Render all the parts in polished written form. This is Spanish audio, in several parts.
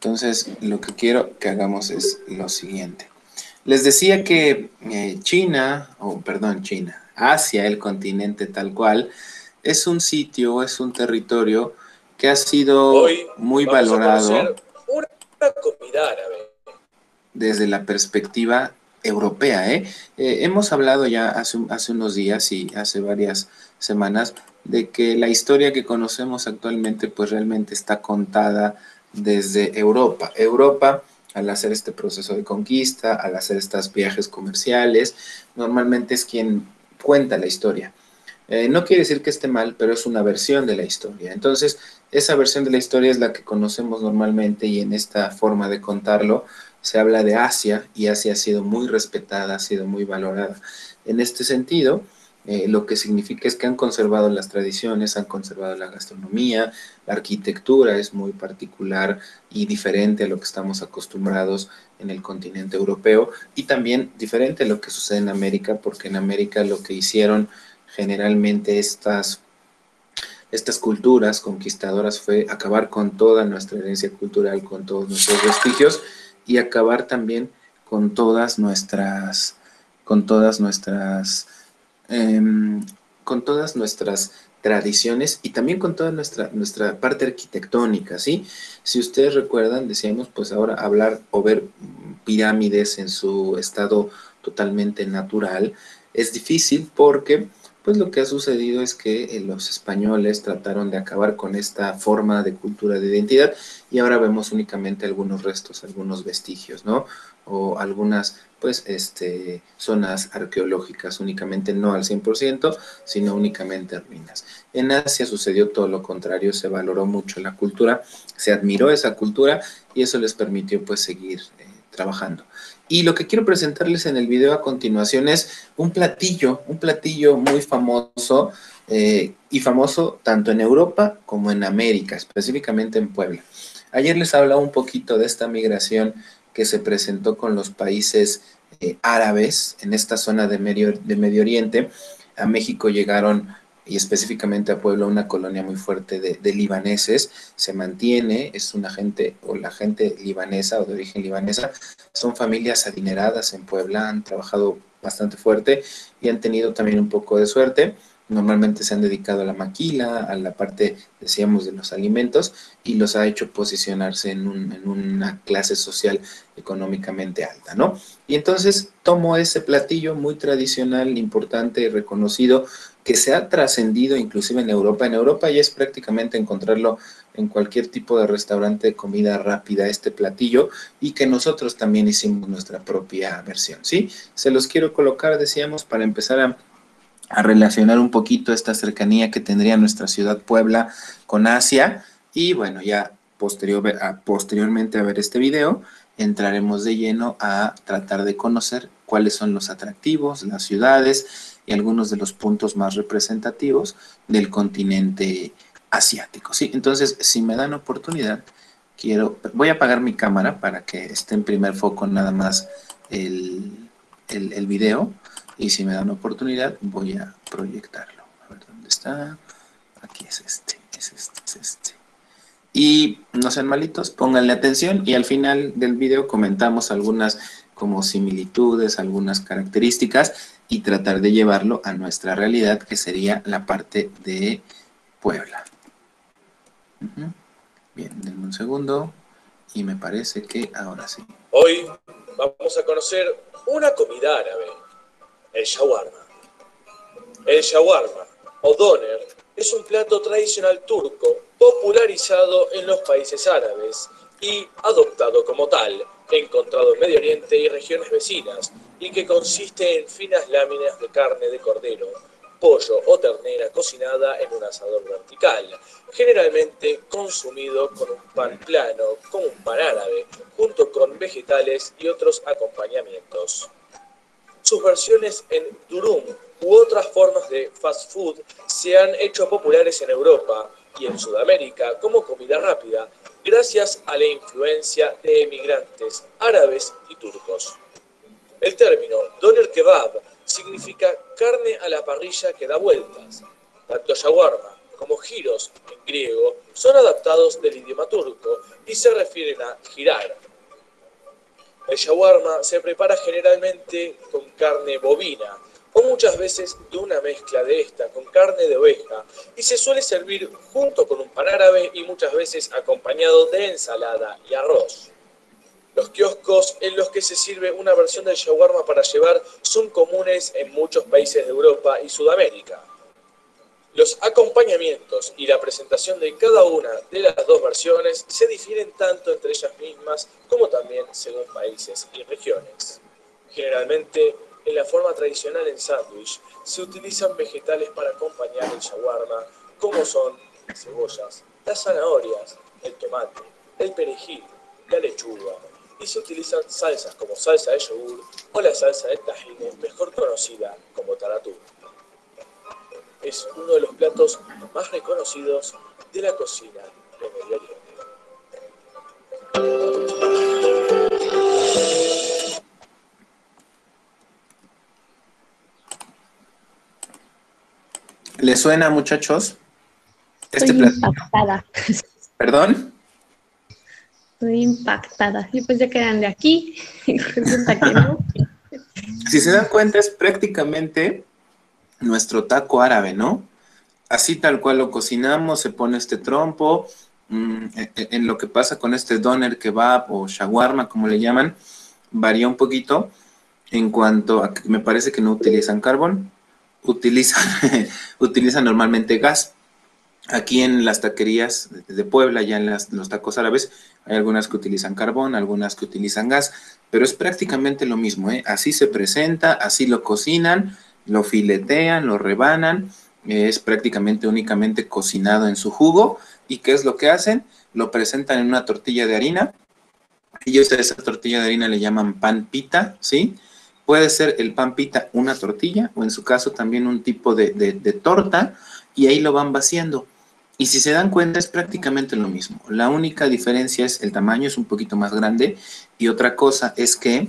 Entonces, lo que quiero que hagamos es lo siguiente. Les decía que China, Asia, el continente tal cual, es un sitio, es un territorio que ha sido Hoy muy vamos a valorado conocer una comida árabe. desde la perspectiva europea, ¿eh? Hemos hablado ya hace unos días y hace varias semanas de que la historia que conocemos actualmente pues realmente está contada desde Europa. Europa, al hacer este proceso de conquista, al hacer estos viajes comerciales, normalmente es quien cuenta la historia. No quiere decir que esté mal, pero es una versión de la historia. Entonces, esa versión de la historia es la que conocemos normalmente y en esta forma de contarlo se habla de Asia y Asia ha sido muy respetada, ha sido muy valorada. En este sentido, lo que significa es que han conservado las tradiciones, han conservado la gastronomía, la arquitectura es muy particular y diferente a lo que estamos acostumbrados en el continente europeo y también diferente a lo que sucede en América, porque en América lo que hicieron generalmente estas culturas conquistadoras fue acabar con toda nuestra herencia cultural, con todos nuestros vestigios y acabar también con con todas nuestras, eh, con todas nuestras tradiciones y también con toda nuestra parte arquitectónica, ¿sí? Si ustedes recuerdan, decíamos, pues ahora hablar o ver pirámides en su estado totalmente natural es difícil porque pues lo que ha sucedido es que los españoles trataron de acabar con esta forma de cultura de identidad y ahora vemos únicamente algunos restos, algunos vestigios, ¿no? O algunas, pues, zonas arqueológicas, únicamente no al 100%, sino únicamente ruinas. En Asia sucedió todo lo contrario, se valoró mucho la cultura, se admiró esa cultura y eso les permitió, pues, seguir trabajando. Y lo que quiero presentarles en el video a continuación es un platillo muy famoso y famoso tanto en Europa como en América, específicamente en Puebla. Ayer les hablaba un poquito de esta migración que se presentó con los países árabes en esta zona de Medio Oriente. A México llegaron y específicamente a Puebla una colonia muy fuerte de libaneses, se mantiene, es una gente o la gente libanesa o de origen libanesa, son familias adineradas en Puebla, han trabajado bastante fuerte y han tenido también un poco de suerte. Normalmente se han dedicado a la maquila, a la parte, decíamos, de los alimentos y los ha hecho posicionarse en una clase social económicamente alta, ¿no? Y entonces tomo ese platillo muy tradicional, importante y reconocido que se ha trascendido inclusive en Europa. En Europa ya es prácticamente encontrarlo en cualquier tipo de restaurante de comida rápida, este platillo, y que nosotros también hicimos nuestra propia versión, ¿sí? Se los quiero colocar, decíamos, para empezar a relacionar un poquito esta cercanía que tendría nuestra ciudad Puebla con Asia, y bueno, ya posteriormente a ver este video, entraremos de lleno a tratar de conocer cuáles son los atractivos, las ciudades y algunos de los puntos más representativos del continente asiático, ¿sí? Entonces, si me dan oportunidad, voy a apagar mi cámara para que esté en primer foco nada más el video y si me dan oportunidad voy a proyectarlo. A ver dónde está. Aquí es este. Y no sean malitos, pónganle atención y al final del video comentamos algunas como similitudes, algunas características y tratar de llevarlo a nuestra realidad que sería la parte de Puebla. Bien, denme un segundo y me parece que ahora sí. Hoy vamos a conocer una comida árabe, el shawarma. El shawarma o doner es un plato tradicional turco popularizado en los países árabes y adoptado como tal, encontrado en Medio Oriente y regiones vecinas, y que consiste en finas láminas de carne de cordero, pollo o ternera cocinada en un asador vertical, generalmente consumido con un pan plano, como un pan árabe, junto con vegetales y otros acompañamientos. Sus versiones en durum u otras formas de fast food se han hecho populares en Europa y en Sudamérica como comida rápida gracias a la influencia de emigrantes árabes y turcos. El término doner kebab significa carne a la parrilla que da vueltas. Tanto shawarma como gyros en griego, son adaptados del idioma turco y se refieren a girar. El shawarma se prepara generalmente con carne bovina o muchas veces de una mezcla de esta con carne de oveja y se suele servir junto con un pan árabe y muchas veces acompañado de ensalada y arroz. Los kioscos en los que se sirve una versión del shawarma para llevar son comunes en muchos países de Europa y Sudamérica. Los acompañamientos y la presentación de cada una de las dos versiones se difieren tanto entre ellas mismas como también según países y regiones. Generalmente, en la forma tradicional en sándwich, se utilizan vegetales para acompañar el shawarma, como son las cebollas, las zanahorias, el tomate, el perejil, la lechuga, y se utilizan salsas como salsa de yogur o la salsa de tahine, mejor conocida como taratú. Es uno de los platos más reconocidos de la cocina de Medio Oriente. ¿Les suena, muchachos? Estoy impactada. ¿Perdón? Estoy impactada. Y pues ya quedan de aquí. Y resulta que no. Si se dan cuenta, es prácticamente nuestro taco árabe, ¿no? Así tal cual lo cocinamos, se pone este trompo. En lo que pasa con este doner kebab o shawarma, como le llaman, varía un poquito en cuanto a que me parece que no utilizan carbón, utilizan normalmente gas. Aquí en las taquerías de Puebla, ya en los tacos árabes, hay algunas que utilizan carbón, algunas que utilizan gas, pero es prácticamente lo mismo, ¿eh? Así se presenta, así lo cocinan, lo filetean, lo rebanan, es prácticamente únicamente cocinado en su jugo. ¿Y qué es lo que hacen? Lo presentan en una tortilla de harina. Ellos a esa tortilla de harina le llaman pan pita, ¿sí? Puede ser el pan pita una tortilla o en su caso también un tipo de torta y ahí lo van vaciando. Y si se dan cuenta es prácticamente lo mismo. La única diferencia es el tamaño, es un poquito más grande y otra cosa es que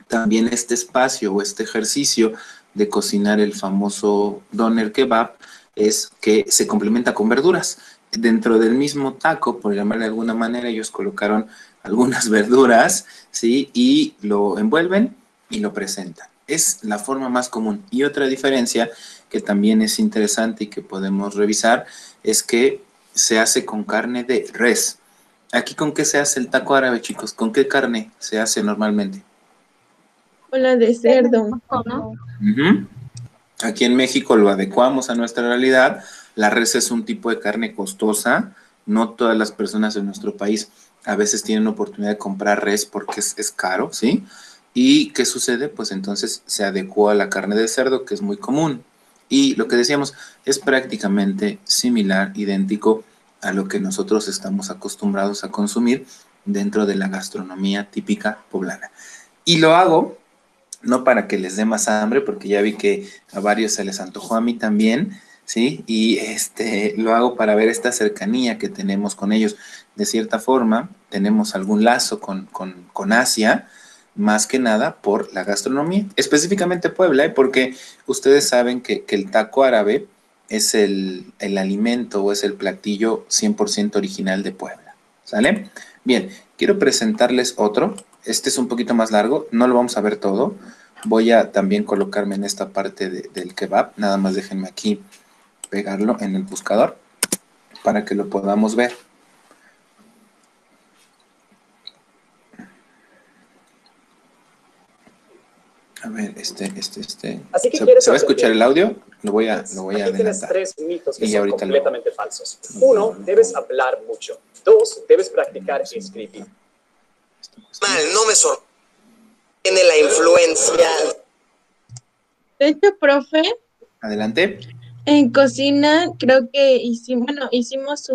también este espacio o este ejercicio de cocinar el famoso doner kebab es que se complementa con verduras. Dentro del mismo taco, por llamarle de alguna manera, ellos colocaron algunas verduras, ¿sí? Y lo envuelven y lo presentan. Es la forma más común. Y otra diferencia que también es interesante y que podemos revisar es que se hace con carne de res. ¿Aquí con qué se hace el taco árabe, chicos? ¿Con qué carne se hace normalmente? Con la de cerdo, ¿no? Aquí en México lo adecuamos a nuestra realidad. La res es un tipo de carne costosa. No todas las personas en nuestro país a veces tienen oportunidad de comprar res porque es caro, ¿sí? ¿Y qué sucede? Pues entonces se adecuó a la carne de cerdo, que es muy común. Y lo que decíamos es prácticamente similar, idéntico a lo que nosotros estamos acostumbrados a consumir dentro de la gastronomía típica poblana. Y lo hago no para que les dé más hambre, porque ya vi que a varios se les antojó, a mí también, ¿sí? Y lo hago para ver esta cercanía que tenemos con ellos. De cierta forma, tenemos algún lazo con Asia, más que nada por la gastronomía, específicamente Puebla, ¿eh? Porque ustedes saben que el taco árabe es el alimento o es el platillo 100% original de Puebla, ¿sale? Bien, quiero presentarles otro. Este es un poquito más largo, no lo vamos a ver todo. Voy a también colocarme en esta parte del kebab. Nada más déjenme aquí pegarlo en el buscador para que lo podamos ver. A ver, Así que ¿Se va a escuchar el audio? Lo voy a Aquí tienes adelantar. 3 mitos que Y son ahorita completamente falsos. 1, debes hablar mucho. 2, debes practicar escribir. Mal, no me sorprende la influencia. De hecho, profe, Adelante. en cocina creo que hicimos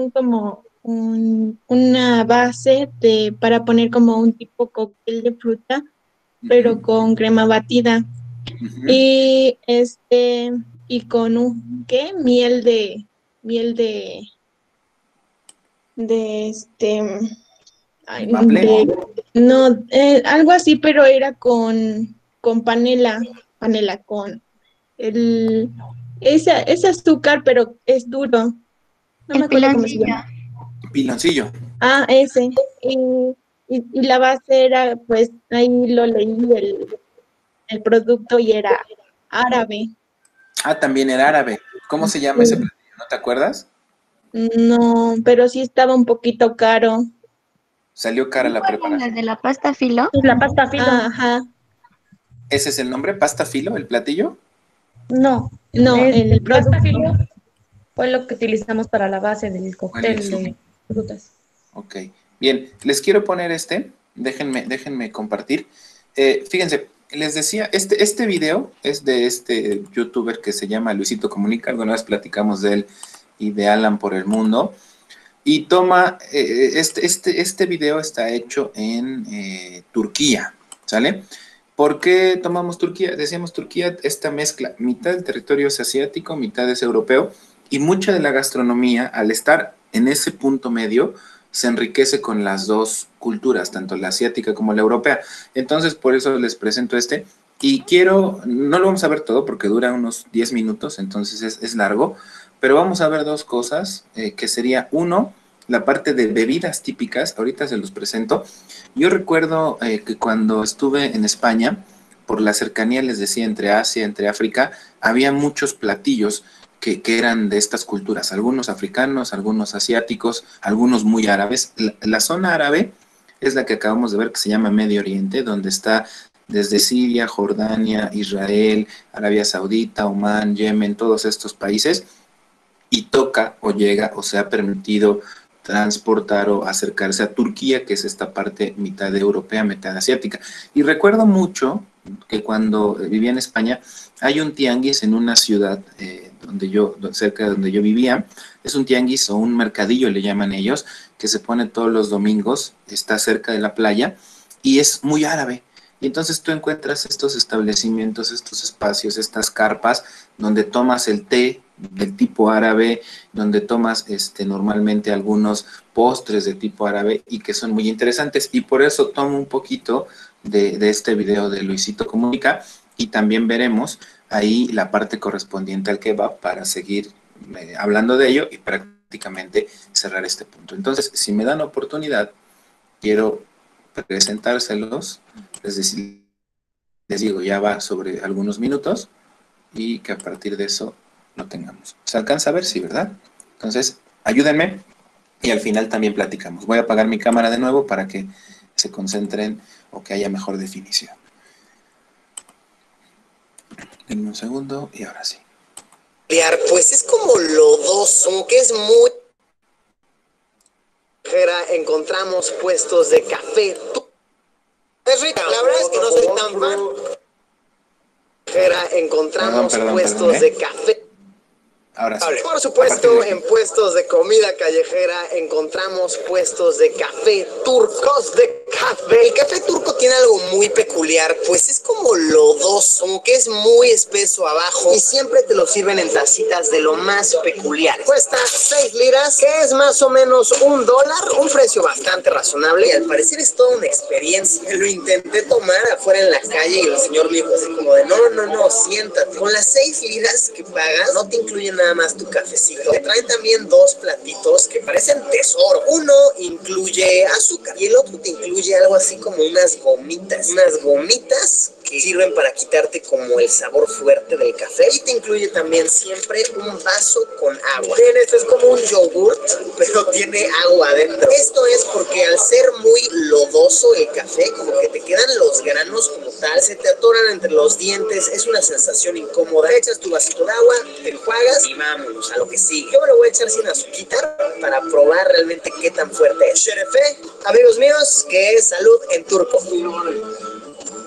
una base para poner como un tipo cóctel de fruta, pero con crema batida. Y y con ¿qué? De ay, ¿Maple? no, algo así, pero era con panela con ese azúcar, pero es duro. No me acuerdo cómo se llama. Piloncillo. Ah, ese. Y la base era, pues, ahí lo leí, el producto y era árabe. Ah, también era árabe. ¿Cómo se llama ese platillo? ¿No te acuerdas? No, pero sí estaba un poquito caro. Salió cara la preparación. ¿El de la pasta filo? La pasta filo. Ajá. ¿Ese es el nombre? ¿Pasta filo, el platillo? No, No, el producto. pasta filo fue lo que utilizamos para la base del cóctel Buenísimo. de frutas. Ok. Bien, les quiero poner déjenme compartir. Fíjense, les decía, este video es de este youtuber que se llama Luisito Comunica. Alguna vez platicamos de él y de Alan por el mundo. Y toma, este video está hecho en Turquía, ¿sale? ¿Por qué tomamos Turquía? Decíamos Turquía, esta mezcla, mitad del territorio es asiático, mitad es europeo, y mucha de la gastronomía, al estar en ese punto medio, se enriquece con las dos culturas, tanto la asiática como la europea. Entonces, por eso les presento y no lo vamos a ver todo porque dura unos 10 minutos, entonces es largo, pero vamos a ver dos cosas, que sería, uno, la parte de bebidas típicas, ahorita se los presento. Yo recuerdo que cuando estuve en España, por la cercanía, les decía, entre Asia, entre África, había muchos platillos que eran de estas culturas, algunos africanos, algunos asiáticos, algunos muy árabes. La zona árabe es la que acabamos de ver, que se llama Medio Oriente, donde está desde Siria, Jordania, Israel, Arabia Saudita, Omán, Yemen, todos estos países, y toca o llega o se ha permitido transportar o acercarse a Turquía, que es esta parte mitad europea, mitad asiática. Y recuerdo mucho que cuando vivía en España, hay un tianguis en una ciudad cerca de donde yo vivía. Es un tianguis o un mercadillo, le llaman ellos, que se pone todos los domingos, está cerca de la playa y es muy árabe. Y entonces tú encuentras estos establecimientos, estos espacios, estas carpas, donde tomas el té del tipo árabe, donde tomas normalmente algunos postres de tipo árabe y que son muy interesantes. Y por eso tomo un poquito de este video de Luisito Comunica y también veremos ahí la parte correspondiente al kebab para seguir hablando de ello y prácticamente cerrar este punto. Entonces, si me dan oportunidad, quiero presentárselos, les digo, ya va sobre algunos minutos y que a partir de eso lo tengamos. ¿Se alcanza a ver? Sí, ¿verdad? Entonces, ayúdenme y al final también platicamos. Voy a apagar mi cámara de nuevo para que se concentren o que haya mejor definición. Denme un segundo y ahora sí. Pues es como lodoso, como que es muy... Encontramos puestos de café. Es rica, la verdad es que no soy tan fan. Encontramos puestos de café. Ahora sí. Por supuesto, en puestos de comida callejera encontramos puestos de café turcos de café. El café turco tiene algo muy peculiar, pues es como lodoso, como que es muy espeso abajo y siempre te lo sirven en tacitas de lo más peculiar. Cuesta 6 liras, que es más o menos $1, un precio bastante razonable y al parecer es toda una experiencia. Lo intenté tomar afuera en la calle y el señor me dijo así como de no, siéntate. Con las 6 liras que pagas no te incluyen nada más tu cafecito. Te traen también 2 platitos que parecen tesoro. Uno incluye azúcar y el otro te incluye algo así como unas gomitas. Unas gomitas que sirven para quitarte como el sabor fuerte del café. Y te incluye también siempre un vaso con agua. Bien, esto es como un yogurt, pero tiene agua adentro. Esto es porque al ser muy lodoso el café, como que te quedan los granos como tal, se te atoran entre los dientes, es una sensación incómoda. Echas tu vasito de agua, te enjuagas y vámonos a lo que sigue. Yo me lo voy a echar sin azúcar para probar realmente qué tan fuerte es. Sherefe, amigos míos, que es salud en turco.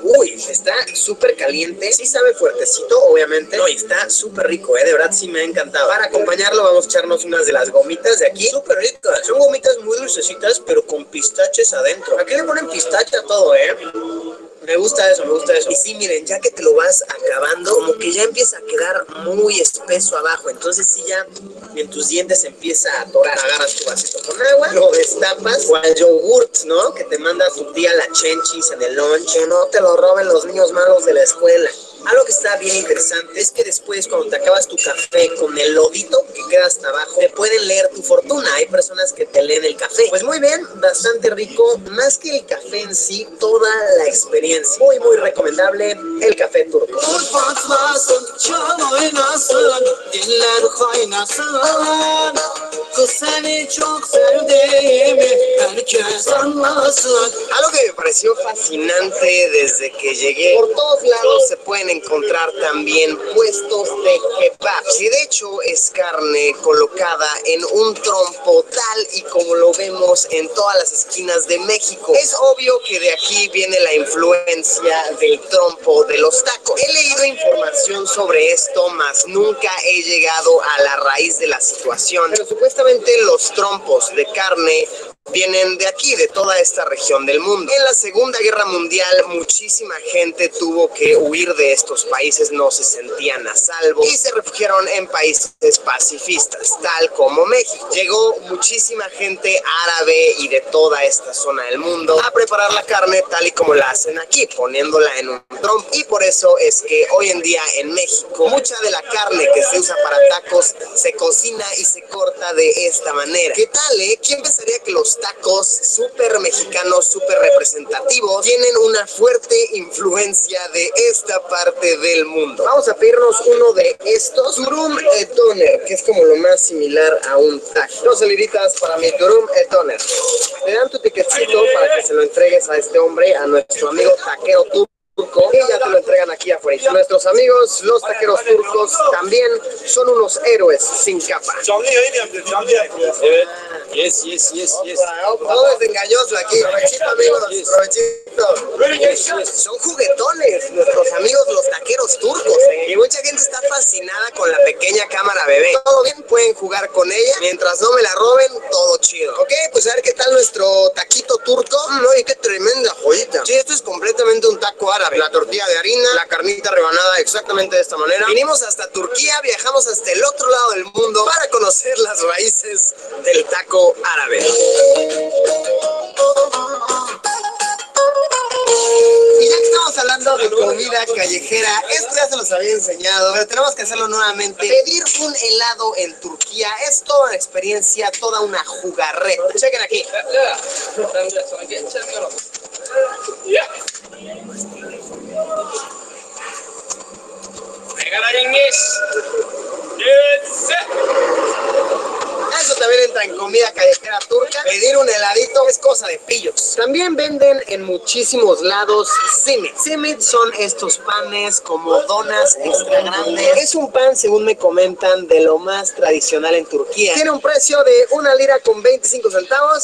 Uy, está súper caliente, sí sabe fuertecito, obviamente, no, y está súper rico, de verdad sí me ha encantado. Para acompañarlo vamos a echarnos unas de las gomitas de aquí, súper ricas, son gomitas muy dulcecitas, pero con pistaches adentro. Aquí le ponen pistache a todo, Me gusta eso. Y sí, miren, ya que te lo vas acabando, como que ya empieza a quedar muy espeso abajo. Entonces sí, ya en tus dientes empieza a atorar. Agarras tu vasito con agua, lo destapas, o al yogurt, ¿no? Que te manda tu tía la chenchis en el lunch. Que no te lo roben los niños malos de la escuela. Algo que está bien interesante es que después, cuando te acabas tu café con el lodito que queda hasta abajo, te pueden leer tu fortuna. Hay personas que te leen el café. Pues muy bien, bastante rico. Más que el café en sí, toda la experiencia. Muy, muy recomendable el café turco. Algo que me pareció fascinante desde que llegué, por todos lados se pueden encontrar también puestos de kebab. Y de hecho es carne colocada en un trompo tal y como lo vemos en todas las esquinas de México. Es obvio que de aquí viene la influencia del trompo de los tacos. He leído información sobre esto, mas nunca he llegado a la raíz de la situación. Pero supuestamente los trompos de carne vienen de aquí, de toda esta región del mundo. En la Segunda Guerra Mundial, muchísima gente tuvo que huir de estos países, no se sentían a salvo y se refugiaron en países pacifistas, tal como México. Llegó muchísima gente árabe y de toda esta zona del mundo a preparar la carne tal y como la hacen aquí, poniéndola en un trompo. Y por eso es que hoy en día en México, mucha de la carne que se usa para tacos se cocina y se corta de esta manera. ¿Qué tal, ¿Quién pensaría que los tacos súper mexicanos, súper representativos, tienen una fuerte influencia de esta parte del mundo? Vamos a pedirnos uno de estos, durum et doner, que es como lo más similar a un taco. 2 liritas para mi durum et doner. Te dan tu tiquetcito para que se lo entregues a este hombre, a nuestro amigo taquero turco. Y ya te lo entregan aquí afuera. Nuestros amigos, los taqueros turcos, también son unos héroes sin capa. Yes, yes, yes, yes. Todo es engañoso aquí. Provechito, amigos, provechito. Son juguetones, nuestros amigos los taqueros turcos. Y mucha gente está fascinada con la pequeña cámara bebé. Todo bien, pueden jugar con ella. Mientras no me la roben, todo chido. Ok, pues a ver qué tal nuestro taquito turco. Oye, qué tremenda joyita. Sí, esto es completamente un taco árabe. La tortilla de harina, la carnita rebanada exactamente de esta manera. Vinimos hasta Turquía, viajamos hasta el otro lado del mundo para conocer las raíces del taco árabe. Y ya que estamos hablando de comida callejera, esto ya se los había enseñado, pero tenemos que hacerlo nuevamente. Pedir un helado en Turquía es toda una experiencia, toda una jugarreta. Chequen aquí. Eso también entra en comida callejera turca. Pedir un heladito es cosa de pillos. También venden en muchísimos lados simit. Simit son estos panes como donas extra grandes. Es un pan, según me comentan, de lo más tradicional en Turquía. Tiene un precio de 1 lira con 25 centavos.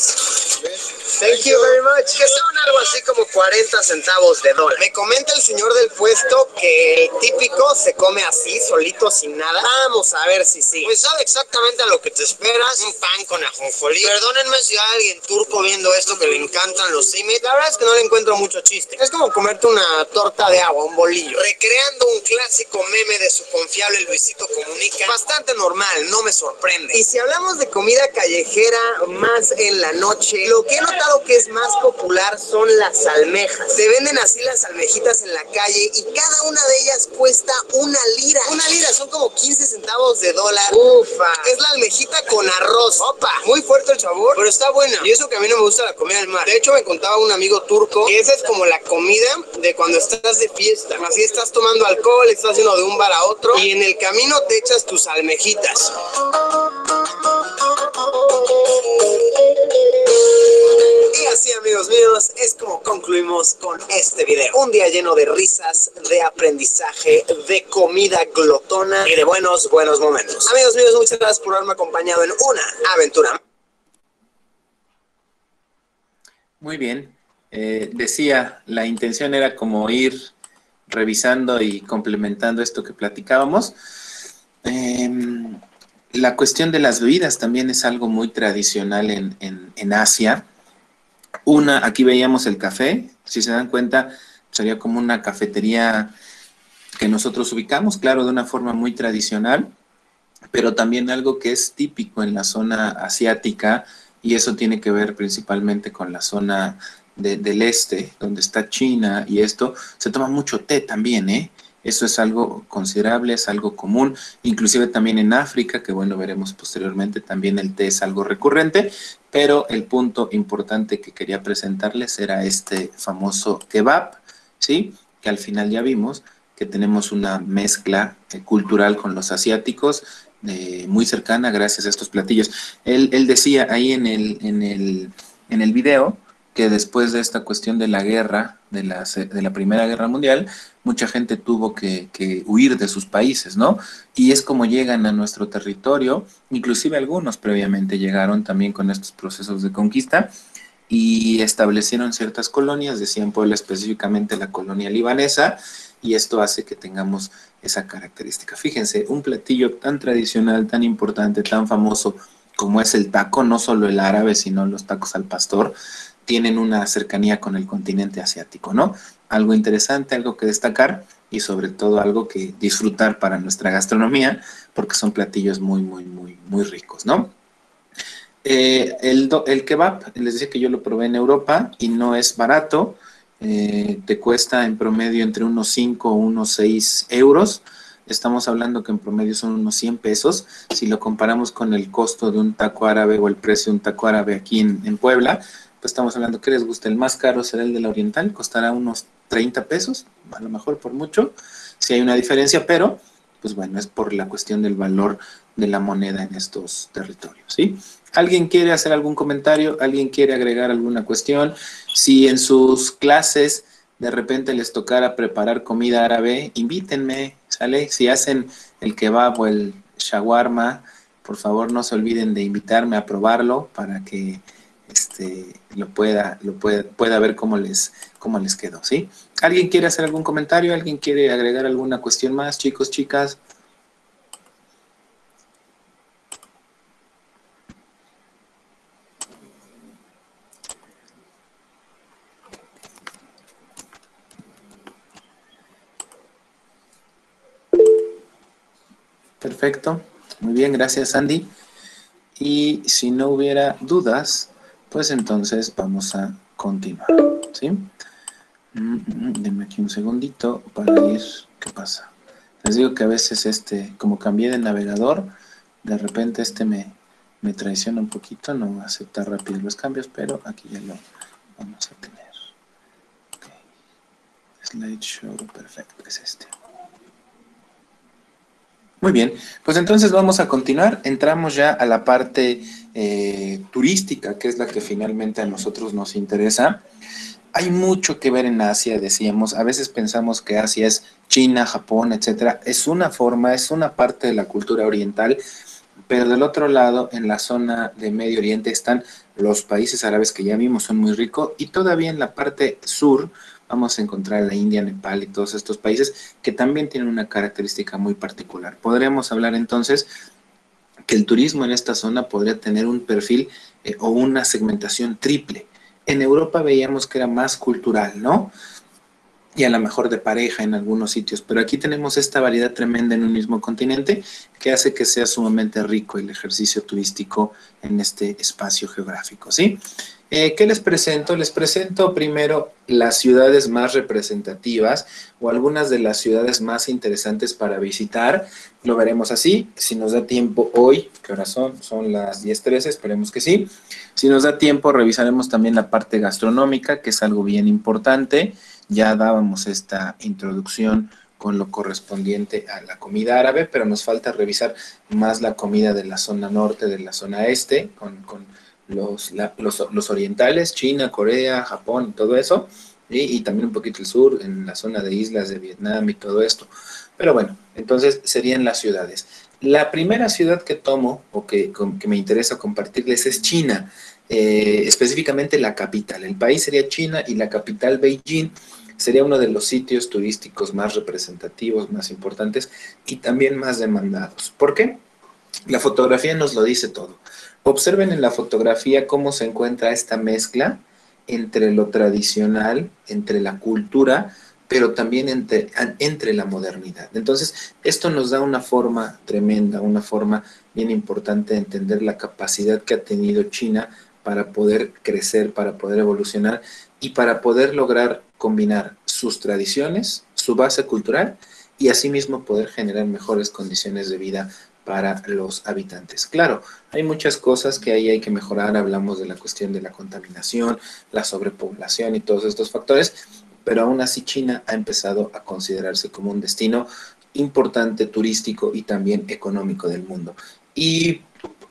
Thank you very much. Que son algo así como 40 centavos de dólar. Me comenta el señor del puesto que el típico se come así, solito, sin nada. Vamos a ver si sí. Pues sabe exactamente a lo que te esperas. Un pan con ajonjolí. Perdónenme si hay alguien turco viendo esto que le encantan los simit. La verdad es que no le encuentro mucho chiste. Es como comerte una torta de agua, un bolillo. Recreando un clásico meme de su confiable Luisito Comunica. Bastante normal, no me sorprende. Y si hablamos de comida callejera más en la noche, lo que he notado que es más popular son las almejas. Se venden así las almejitas en la calle y cada una de ellas cuesta 1 lira. 1 lira son como 15 centavos de dólar. Ufa. Es la almejita con arroz. Opa. Muy fuerte el sabor, pero está buena. Y eso que a mí no me gusta la comida del mar. De hecho, me contaba un amigo turco que esa es como la comida de cuando estás de fiesta. Así estás tomando alcohol, estás yendo de un bar a otro y en el camino te echas tus almejitas. Y así, amigos míos, es como concluimos con este video. Un día lleno de risas, de aprendizaje, de comida glotona y de buenos momentos. Amigos míos, muchas gracias por haberme acompañado en una aventura. Muy bien. Decía, la intención era como ir revisando y complementando esto que platicábamos. La cuestión de las bebidas también es algo muy tradicional en Asia. Aquí veíamos el café, si se dan cuenta, sería como una cafetería que nosotros ubicamos, claro, de una forma muy tradicional, pero también algo que es típico en la zona asiática, y eso tiene que ver principalmente con la zona del este, donde está China y esto, se toma mucho té también, Eso es algo considerable, es algo común, inclusive también en África, que bueno, veremos posteriormente, también el té es algo recurrente, pero el punto importante que quería presentarles era este famoso kebab, ¿sí? Que al final ya vimos que tenemos una mezcla cultural con los asiáticos, muy cercana gracias a estos platillos. Él decía ahí en el video que después de esta cuestión de la guerra, de la Primera Guerra Mundial, mucha gente tuvo que huir de sus países, ¿no? Y es como llegan a nuestro territorio, inclusive algunos previamente llegaron también con estos procesos de conquista y establecieron ciertas colonias, decían Puebla específicamente la colonia libanesa, y esto hace que tengamos esa característica. Fíjense, un platillo tan tradicional, tan importante, tan famoso como es el taco, no solo el árabe, sino los tacos al pastor, tienen una cercanía con el continente asiático, ¿no? Algo interesante, algo que destacar y sobre todo algo que disfrutar para nuestra gastronomía, porque son platillos muy ricos, ¿no? El kebab, les decía que yo lo probé en Europa y no es barato, te cuesta en promedio entre unos 5 o unos 6 euros. Estamos hablando que en promedio son unos 100 pesos. Si lo comparamos con el costo de un taco árabe o el precio de un taco árabe aquí en Puebla, pues estamos hablando que les gusta. El más caro será el de la Oriental, costará unos 30 pesos, a lo mejor por mucho, si hay una diferencia, pero pues bueno, es por la cuestión del valor de la moneda en estos territorios, ¿sí? ¿Alguien quiere hacer algún comentario? ¿Alguien quiere agregar alguna cuestión? Si en sus clases de repente les tocara preparar comida árabe, invítenme, ¿sale? Si hacen el kebab o el shawarma, por favor no se olviden de invitarme a probarlo para que pueda ver cómo les quedó, ¿sí? ¿Alguien quiere hacer algún comentario? ¿Alguien quiere agregar alguna cuestión más, chicos, chicas? Perfecto, muy bien, gracias Andy. Y si no hubiera dudas, pues entonces vamos a continuar, ¿sí? Denme aquí un segundito para ir, ¿qué pasa? Les digo que a veces como cambié de navegador, de repente me traiciona un poquito, no acepta rápido los cambios, pero aquí ya lo vamos a tener. Okay. Slideshow, perfecto, es este. Muy bien, pues entonces vamos a continuar. Entramos ya a la parte turística, que es la que finalmente a nosotros nos interesa. Hay mucho que ver en Asia, decíamos. A veces pensamos que Asia es China, Japón, etcétera. Es una forma, es una parte de la cultura oriental, pero del otro lado, en la zona de Medio Oriente, están los países árabes que ya vimos, son muy ricos, y todavía en la parte sur vamos a encontrar la India, Nepal y todos estos países que también tienen una característica muy particular. Podríamos hablar entonces que el turismo en esta zona podría tener un perfil o una segmentación triple. En Europa veíamos que era más cultural, ¿no? Y a lo mejor de pareja en algunos sitios, pero aquí tenemos esta variedad tremenda en un mismo continente que hace que sea sumamente rico el ejercicio turístico en este espacio geográfico, ¿sí? ¿Qué les presento? Les presento primero las ciudades más representativas o algunas de las ciudades más interesantes para visitar. Lo veremos así, si nos da tiempo hoy, ¿qué horas son? Son las 10:13, esperemos que sí. Si nos da tiempo, revisaremos también la parte gastronómica, que es algo bien importante. Ya dábamos esta introducción con lo correspondiente a la comida árabe, pero nos falta revisar más la comida de la zona norte, de la zona este, con los orientales, China, Corea, Japón y todo eso, y también un poquito el sur, en la zona de islas de Vietnam y todo esto. Pero bueno, entonces serían las ciudades. La primera ciudad que tomo o que me interesa compartirles es China, específicamente la capital. El país sería China y la capital Beijing sería uno de los sitios turísticos más representativos, más importantes y también más demandados. ¿Por qué? La fotografía nos lo dice todo. Observen en la fotografía cómo se encuentra esta mezcla entre lo tradicional, entre la cultura, pero también entre la modernidad. Entonces, esto nos da una forma tremenda, una forma bien importante de entender la capacidad que ha tenido China para poder crecer, para poder evolucionar y para poder lograr combinar sus tradiciones, su base cultural y asimismo poder generar mejores condiciones de vida para los habitantes. Claro, hay muchas cosas que ahí hay que mejorar, hablamos de la cuestión de la contaminación, la sobrepoblación y todos estos factores, pero aún así China ha empezado a considerarse como un destino importante turístico y también económico del mundo. Y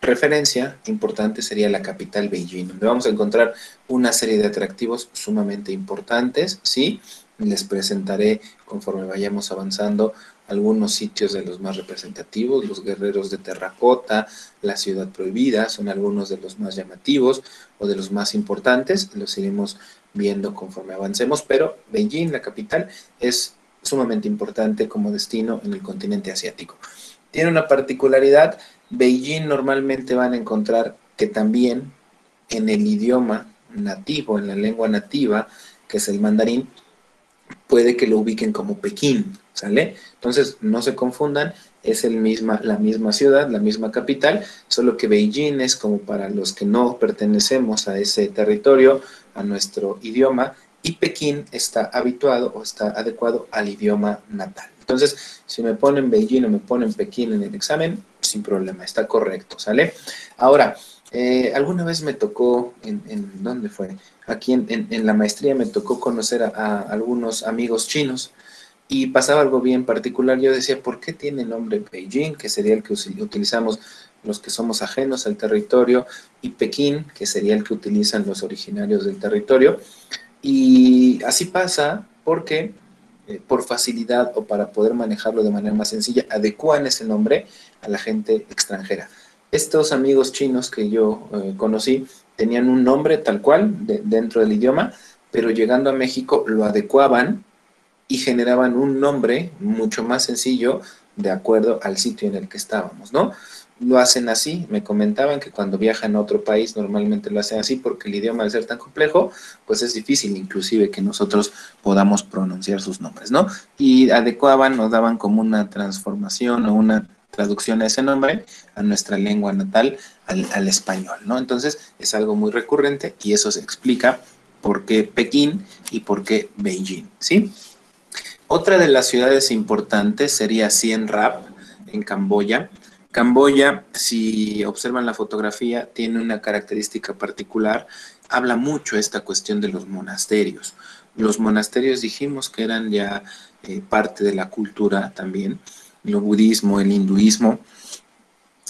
referencia importante sería la capital Beijing, donde vamos a encontrar una serie de atractivos sumamente importantes, ¿sí? Les presentaré conforme vayamos avanzando algunos sitios de los más representativos, los guerreros de terracota, la ciudad prohibida, son algunos de los más llamativos o de los más importantes, los iremos viendo conforme avancemos, pero Beijing, la capital, es sumamente importante como destino en el continente asiático. Tiene una particularidad, Beijing normalmente van a encontrar que también en el idioma nativo, en la lengua nativa, que es el mandarín, puede que lo ubiquen como Pekín, ¿sale? Entonces, no se confundan, es la misma ciudad, la misma capital, solo que Beijing es como para los que no pertenecemos a ese territorio, a nuestro idioma, y Pekín está habituado o está adecuado al idioma natal. Entonces, si me ponen Beijing o me ponen Pekín en el examen, sin problema, está correcto, ¿sale? Ahora, alguna vez me tocó, ¿dónde fue? Aquí en la maestría me tocó conocer a algunos amigos chinos y pasaba algo bien particular. Yo decía, ¿por qué tiene el nombre Beijing, que sería el que utilizamos los que somos ajenos al territorio, y Pekín, que sería el que utilizan los originarios del territorio? Y así pasa porque por facilidad o para poder manejarlo de manera más sencilla, adecúan ese nombre a la gente extranjera. Estos amigos chinos que yo conocí tenían un nombre tal cual dentro del idioma, pero llegando a México lo adecuaban y generaban un nombre mucho más sencillo de acuerdo al sitio en el que estábamos, ¿no? Lo hacen así, me comentaban que cuando viajan a otro país normalmente lo hacen así porque el idioma al ser tan complejo, pues es difícil inclusive que nosotros podamos pronunciar sus nombres, ¿no? Y adecuaban o daban como una transformación o una traducción a ese nombre a nuestra lengua natal, al español, ¿no? Entonces es algo muy recurrente y eso se explica por qué Pekín y por qué Beijing, ¿sí? Otra de las ciudades importantes sería Siem Reap, en Camboya. Camboya, si observan la fotografía, tiene una característica particular. Habla mucho esta cuestión de los monasterios. Los monasterios dijimos que eran ya parte de la cultura también, el budismo, el hinduismo,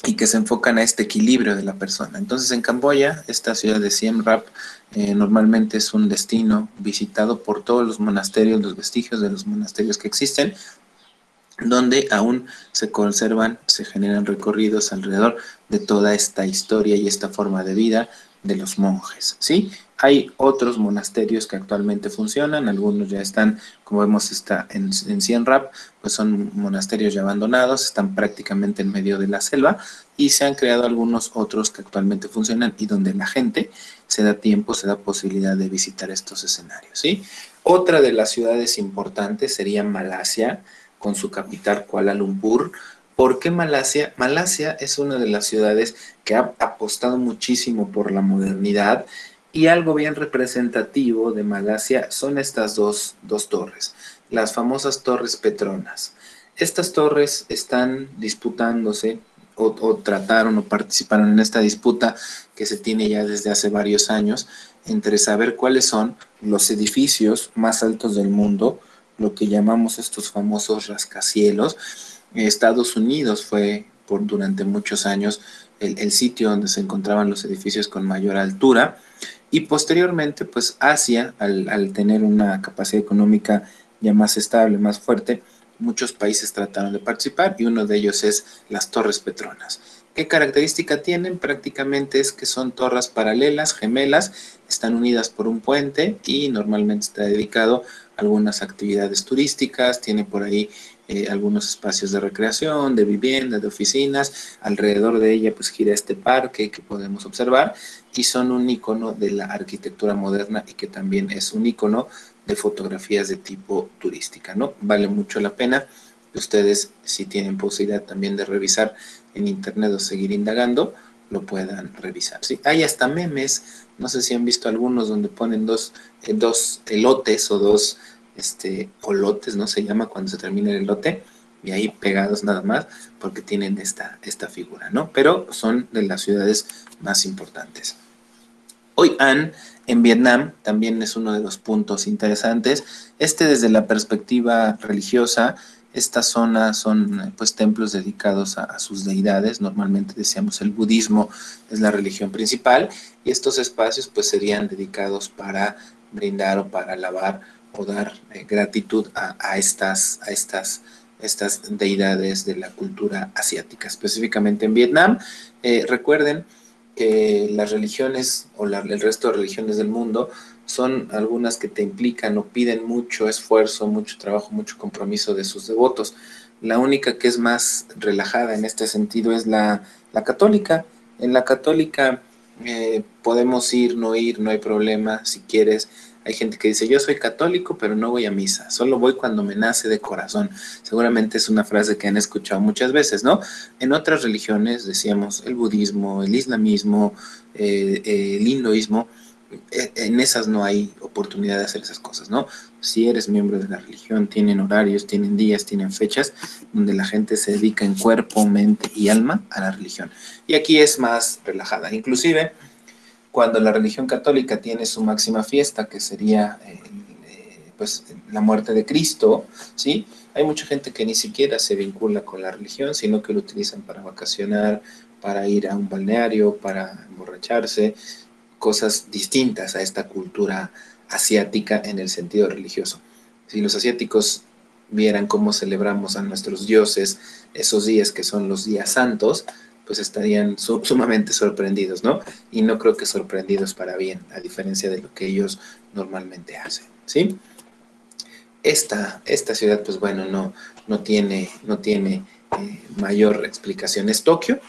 y que se enfocan a este equilibrio de la persona. Entonces, en Camboya, esta ciudad de Siem Reap normalmente es un destino visitado por todos los monasterios, los vestigios de los monasterios que existen, donde aún se conservan, se generan recorridos alrededor de toda esta historia y esta forma de vida de los monjes, ¿sí? Hay otros monasterios que actualmente funcionan, algunos ya están, como vemos está en Siem Reap, pues son monasterios ya abandonados, están prácticamente en medio de la selva y se han creado algunos otros que actualmente funcionan y donde la gente se da tiempo, se da posibilidad de visitar estos escenarios, ¿sí? Otra de las ciudades importantes sería Malasia, con su capital Kuala Lumpur. ¿Por qué Malasia? Malasia es una de las ciudades que ha apostado muchísimo por la modernidad y algo bien representativo de Malasia son estas dos torres, las famosas Torres Petronas. Estas torres están disputándose o trataron o participaron en esta disputa que se tiene ya desde hace varios años entre saber cuáles son los edificios más altos del mundo, lo que llamamos estos famosos rascacielos. Estados Unidos fue durante muchos años el sitio donde se encontraban los edificios con mayor altura y posteriormente pues Asia al tener una capacidad económica ya más estable, más fuerte, muchos países trataron de participar y uno de ellos es las Torres Petronas. ¿Qué característica tienen? Prácticamente es que son torres paralelas, gemelas, están unidas por un puente y normalmente está dedicado a algunas actividades turísticas, tiene por ahí algunos espacios de recreación, de vivienda, de oficinas, alrededor de ella pues gira este parque que podemos observar y son un icono de la arquitectura moderna y que también es un icono de fotografías de tipo turística, ¿no? Vale mucho la pena que ustedes, si tienen posibilidad también de revisar en internet o seguir indagando, lo puedan revisar, ¿sí? Hay hasta memes, no sé si han visto algunos donde ponen dos elotes o dos olotes, ¿no? Se llama cuando se termina el elote, y ahí pegados nada más, porque tienen esta figura, ¿no? Pero son de las ciudades más importantes. Hoi An, en Vietnam, también es uno de los puntos interesantes. Desde la perspectiva religiosa, esta zona son pues templos dedicados a sus deidades. Normalmente decíamos el budismo es la religión principal, y estos espacios pues serían dedicados para brindar o para alabar o dar gratitud a estas deidades de la cultura asiática, específicamente en Vietnam. Recuerden que las religiones o el resto de religiones del mundo son algunas que te implican o piden mucho esfuerzo, mucho trabajo, mucho compromiso de sus devotos. La única que es más relajada en este sentido es la católica. En la católica podemos ir, no hay problema. Si quieres, hay gente que dice, yo soy católico, pero no voy a misa, solo voy cuando me nace de corazón. Seguramente es una frase que han escuchado muchas veces, ¿no? En otras religiones, decíamos, el budismo, el islamismo, el hinduismo, en esas no hay oportunidad de hacer esas cosas, ¿no? Si eres miembro de la religión, tienen horarios, tienen días, tienen fechas donde la gente se dedica en cuerpo, mente y alma a la religión. Y aquí es más relajada. Inclusive, cuando la religión católica tiene su máxima fiesta, que sería pues la muerte de Cristo, ¿sí? Hay mucha gente que ni siquiera se vincula con la religión, sino que lo utilizan para vacacionar, para ir a un balneario, para emborracharse, cosas distintas a esta cultura asiática en el sentido religioso. Si los asiáticos vieran cómo celebramos a nuestros dioses esos días que son los días santos, pues estarían sumamente sorprendidos, ¿no? Y no creo que sorprendidos para bien, a diferencia de lo que ellos normalmente hacen, ¿sí? Esta ciudad, pues bueno, no tiene mayor explicación. Es Tokio,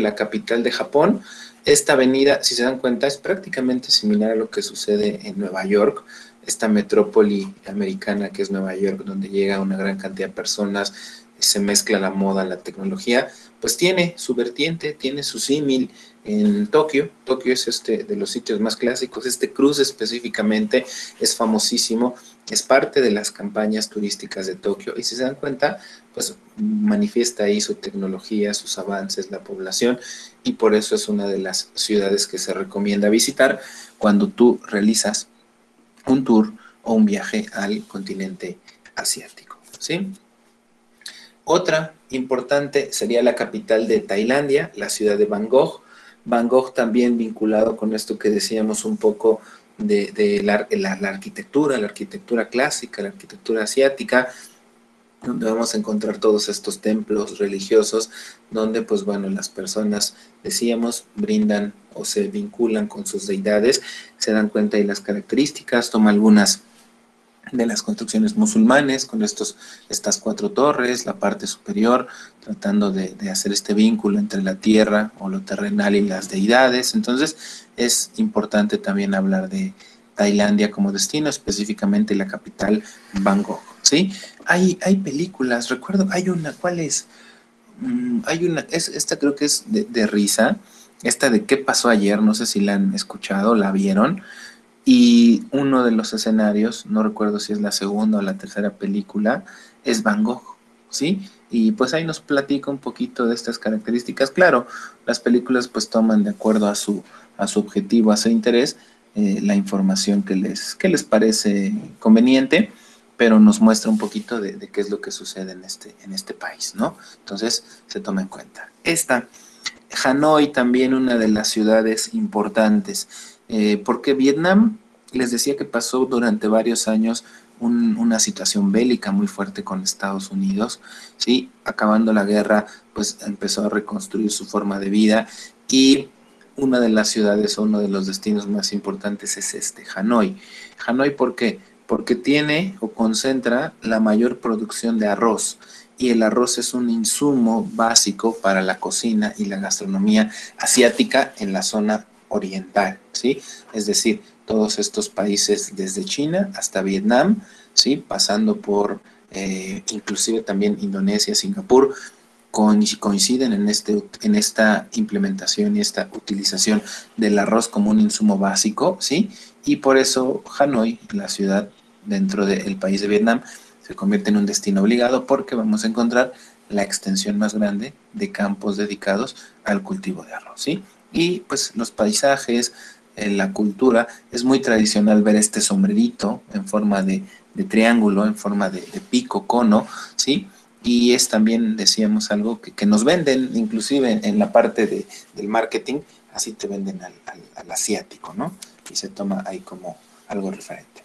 la capital de Japón. Esta avenida, si se dan cuenta, es prácticamente similar a lo que sucede en Nueva York, esta metrópoli americana que es Nueva York, donde llega una gran cantidad de personas, se mezcla la moda, la tecnología, pues tiene su vertiente, tiene su símil en Tokio. Tokio es de los sitios más clásicos. Este cruce específicamente es famosísimo, es parte de las campañas turísticas de Tokio, y si se dan cuenta, pues manifiesta ahí su tecnología, sus avances, la población, y por eso es una de las ciudades que se recomienda visitar cuando tú realizas un tour o un viaje al continente asiático, ¿sí? Otra importante sería la capital de Tailandia, la ciudad de Bangkok. Bangkok también vinculado con esto que decíamos un poco de la arquitectura clásica, la arquitectura asiática, donde vamos a encontrar todos estos templos religiosos, donde pues bueno, las personas, decíamos, brindan o se vinculan con sus deidades, se dan cuenta de las características, toma algunas de las construcciones musulmanes con estas 4 torres, la parte superior, tratando de hacer este vínculo entre la tierra o lo terrenal y las deidades. Entonces es importante también hablar de Tailandia como destino, específicamente la capital Bangkok, ¿sí? Hay películas, recuerdo, hay una, ¿cuál es? Hay una, esta creo que es de risa, esta de ¿Qué pasó ayer? No sé si la han escuchado, la vieron. Y uno de los escenarios, no recuerdo si es la segunda o la tercera película, es Van Gogh, ¿sí? Y pues ahí nos platica un poquito de estas características. Claro, las películas pues toman de acuerdo a su objetivo, a su interés, la información que les parece conveniente, pero nos muestra un poquito de qué es lo que sucede en este país, ¿no? Entonces, se toma en cuenta. Hanoi también una de las ciudades importantes, porque Vietnam, les decía que pasó durante varios años una situación bélica muy fuerte con Estados Unidos, ¿sí? Acabando la guerra, pues empezó a reconstruir su forma de vida, y una de las ciudades o uno de los destinos más importantes es Hanoi. Hanoi, ¿por qué? Porque tiene o concentra la mayor producción de arroz, y el arroz es un insumo básico para la cocina y la gastronomía asiática en la zona oriental, ¿sí? Es decir, todos estos países desde China hasta Vietnam, ¿sí? Pasando por inclusive también Indonesia, Singapur, coinciden en esta implementación y esta utilización del arroz como un insumo básico, ¿sí? Y por eso Hanoi, la ciudad dentro del país de Vietnam, se convierte en un destino obligado porque vamos a encontrar la extensión más grande de campos dedicados al cultivo de arroz, ¿sí? Y pues los paisajes, la cultura, es muy tradicional ver este sombrerito en forma de triángulo, en forma de pico, cono, ¿sí? Y es también, decíamos, algo que nos venden, inclusive en la parte del marketing, así te venden al asiático, ¿no? Y se toma ahí como algo referente.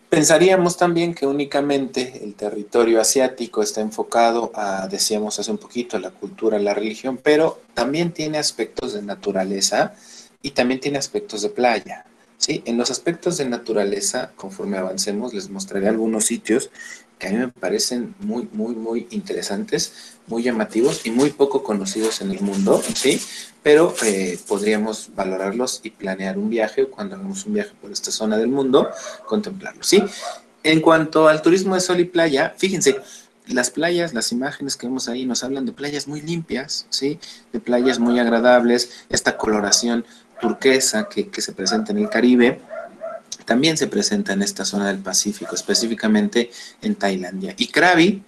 Pensaríamos también que únicamente el territorio asiático está enfocado a, decíamos hace un poquito, a la cultura, a la religión, pero también tiene aspectos de naturaleza y también tiene aspectos de playa, ¿sí? En los aspectos de naturaleza, conforme avancemos, les mostraré algunos sitios que a mí me parecen muy interesantes, muy llamativos y muy poco conocidos en el mundo, ¿sí? Pero podríamos valorarlos y planear un viaje, cuando hagamos un viaje por esta zona del mundo, contemplarlo, ¿sí? En cuanto al turismo de sol y playa, fíjense, las playas, las imágenes que vemos ahí nos hablan de playas muy limpias, ¿sí? De playas muy agradables, esta coloración turquesa que se presenta en el Caribe, también se presenta en esta zona del Pacífico, específicamente en Tailandia. Y Krabi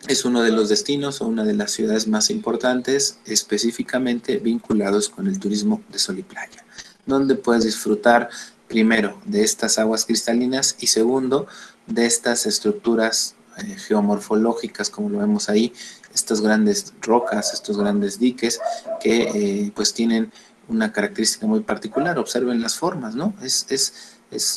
es uno de los destinos o una de las ciudades más importantes, específicamente vinculados con el turismo de sol y playa, donde puedes disfrutar primero de estas aguas cristalinas y segundo de estas estructuras geomorfológicas, como lo vemos ahí, estas grandes rocas, estos grandes diques que pues tienen una característica muy particular. Observen las formas, ¿no? Es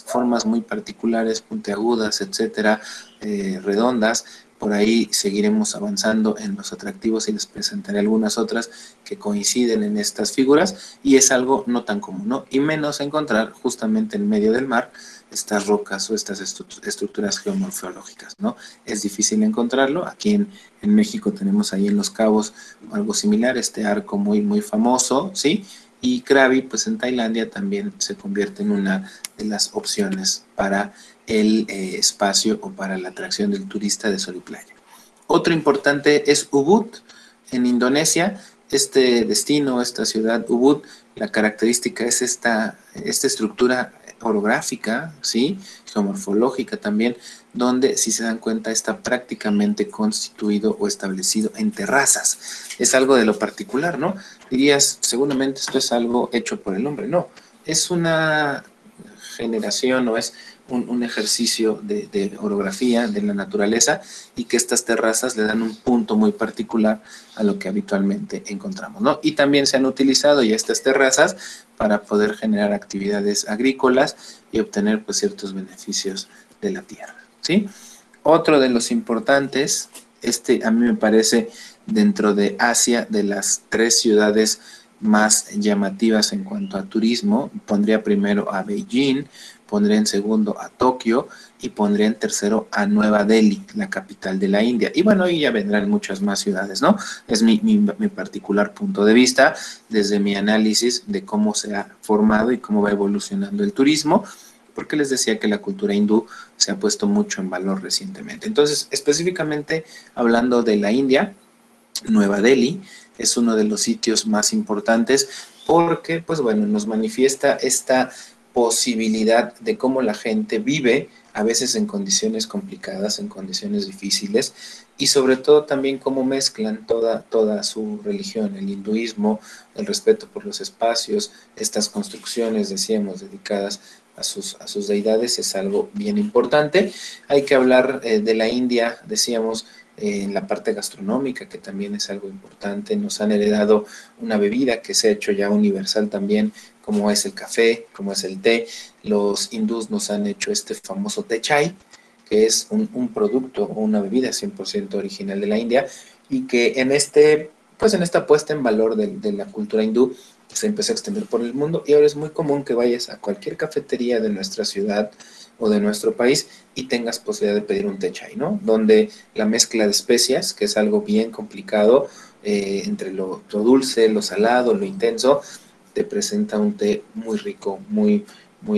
formas muy particulares, puntiagudas, etcétera, redondas. Por ahí seguiremos avanzando en los atractivos y les presentaré algunas otras que coinciden en estas figuras y es algo no tan común, ¿no? Y menos encontrar justamente en medio del mar estas rocas o estas estructuras geomorfológicas, ¿no? Es difícil encontrarlo. Aquí en México tenemos ahí en Los Cabos algo similar, este arco muy famoso, ¿sí? Y Krabi, pues en Tailandia también se convierte en una de las opciones para el espacio o para la atracción del turista de sol y playa. Otro importante es Ubud, en Indonesia. Este destino, esta ciudad Ubud, la característica es esta estructura orográfica, ¿sí? Geomorfológica también, donde, si se dan cuenta, está prácticamente constituido o establecido en terrazas. Es algo de lo particular, ¿no? Dirías, seguramente esto es algo hecho por el hombre. No, es una generación o es un ejercicio de orografía de la naturaleza y que estas terrazas le dan un punto muy particular a lo que habitualmente encontramos, ¿no? Y también se han utilizado ya estas terrazas para poder generar actividades agrícolas y obtener pues ciertos beneficios de la tierra, ¿sí? Otro de los importantes, a mí me parece dentro de Asia, de las 3 ciudades más llamativas en cuanto a turismo, pondría primero a Beijing, pondría en segundo a Tokio y pondría en tercero a Nueva Delhi, la capital de la India. Y bueno, ahí ya vendrán muchas más ciudades, ¿no? Es mi particular punto de vista desde mi análisis de cómo se ha formado y cómo va evolucionando el turismo, porque les decía que la cultura hindú se ha puesto mucho en valor recientemente. Entonces, específicamente hablando de la India, Nueva Delhi es uno de los sitios más importantes porque, pues bueno, nos manifiesta esta posibilidad de cómo la gente vive, a veces en condiciones complicadas, en condiciones difíciles, y sobre todo también cómo mezclan toda su religión, el hinduismo, el respeto por los espacios, estas construcciones, decíamos, dedicadas a sus deidades, es algo bien importante. Hay que hablar de la India, decíamos, en la parte gastronómica, que también es algo importante. Nos han heredado una bebida que se ha hecho ya universal también, como es el café, como es el té. Los hindús nos han hecho este famoso té chai, que es un producto o una bebida 100% original de la India y que en esta puesta en valor de la cultura hindú se empezó a extender por el mundo y ahora es muy común que vayas a cualquier cafetería de nuestra ciudad o de nuestro país y tengas posibilidad de pedir un té chai, ¿no? Donde la mezcla de especias, que es algo bien complicado, entre lo dulce, lo salado, lo intenso, te presenta un té muy rico, muy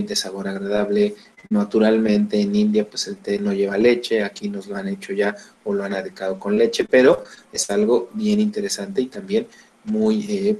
de sabor agradable. Naturalmente en India pues el té no lleva leche, aquí nos lo han hecho ya o lo han adecuado con leche, pero es algo bien interesante y también muy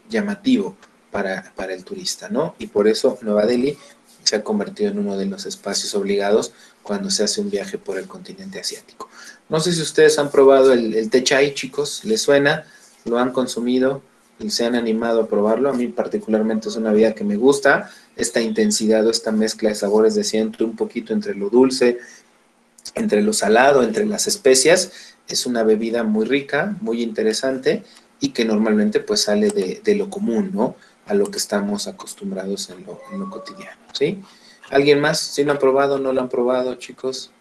llamativo para el turista, ¿no? Y por eso Nueva Delhi se ha convertido en uno de los espacios obligados cuando se hace un viaje por el continente asiático. No sé si ustedes han probado el té chai, chicos, ¿les suena? ¿Lo han consumido? ¿Y se han animado a probarlo? A mí particularmente es una bebida que me gusta, esta intensidad o esta mezcla de sabores de siento un poquito entre lo dulce, entre lo salado, entre las especias. Es una bebida muy rica, muy interesante y que normalmente pues sale de lo común, ¿no? A lo que estamos acostumbrados en lo cotidiano, ¿sí? ¿Alguien más? ¿Sí lo han probado? ¿No lo han probado, chicos?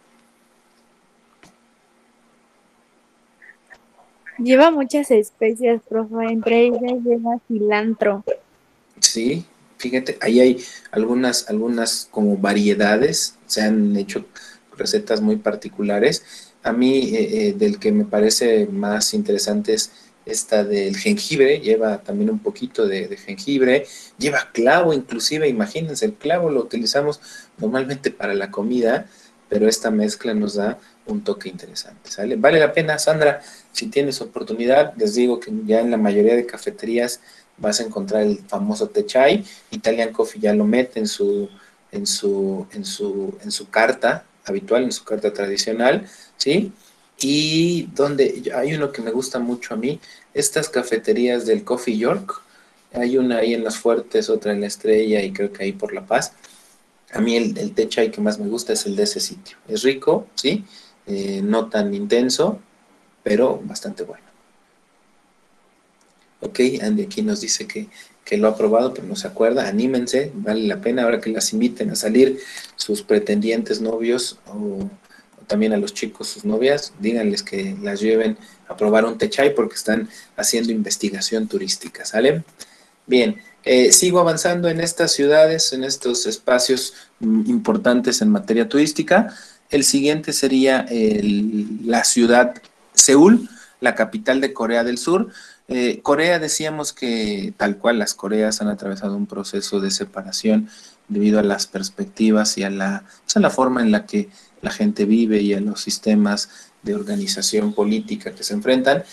Lleva muchas especias, profe, entre ellas lleva cilantro. Sí, fíjate, ahí hay algunas como variedades, se han hecho recetas muy particulares. A mí, del que me parece más interesante es esta del jengibre, lleva también un poquito de jengibre, lleva clavo inclusive, imagínense, el clavo lo utilizamos normalmente para la comida, pero esta mezcla nos da un toque interesante, ¿sale? Vale la pena, Sandra, si tienes oportunidad, les digo que ya en la mayoría de cafeterías vas a encontrar el famoso té chai. Italian Coffee ya lo mete en su carta habitual, en su carta tradicional, ¿sí? Y donde hay uno que me gusta mucho a mí, estas cafeterías del Coffee York, hay una ahí en Las Fuertes, otra en La Estrella y creo que ahí por La Paz. A mí el té chai que más me gusta es el de ese sitio. Es rico, ¿sí? No tan intenso, pero bastante bueno. Ok, Andy aquí nos dice que lo ha probado, pero no se acuerda. Anímense, vale la pena ahora que las inviten a salir sus pretendientes novios o también a los chicos sus novias, díganles que las lleven a probar un té chai porque están haciendo investigación turística, ¿sale? Bien, sigo avanzando en estas ciudades, en estos espacios importantes en materia turística. El siguiente sería la ciudad Seúl, la capital de Corea del Sur. Corea, decíamos que tal cual las Coreas han atravesado un proceso de separación debido a las perspectivas y a la forma en la que la gente vive y a los sistemas de organización política que se enfrentan.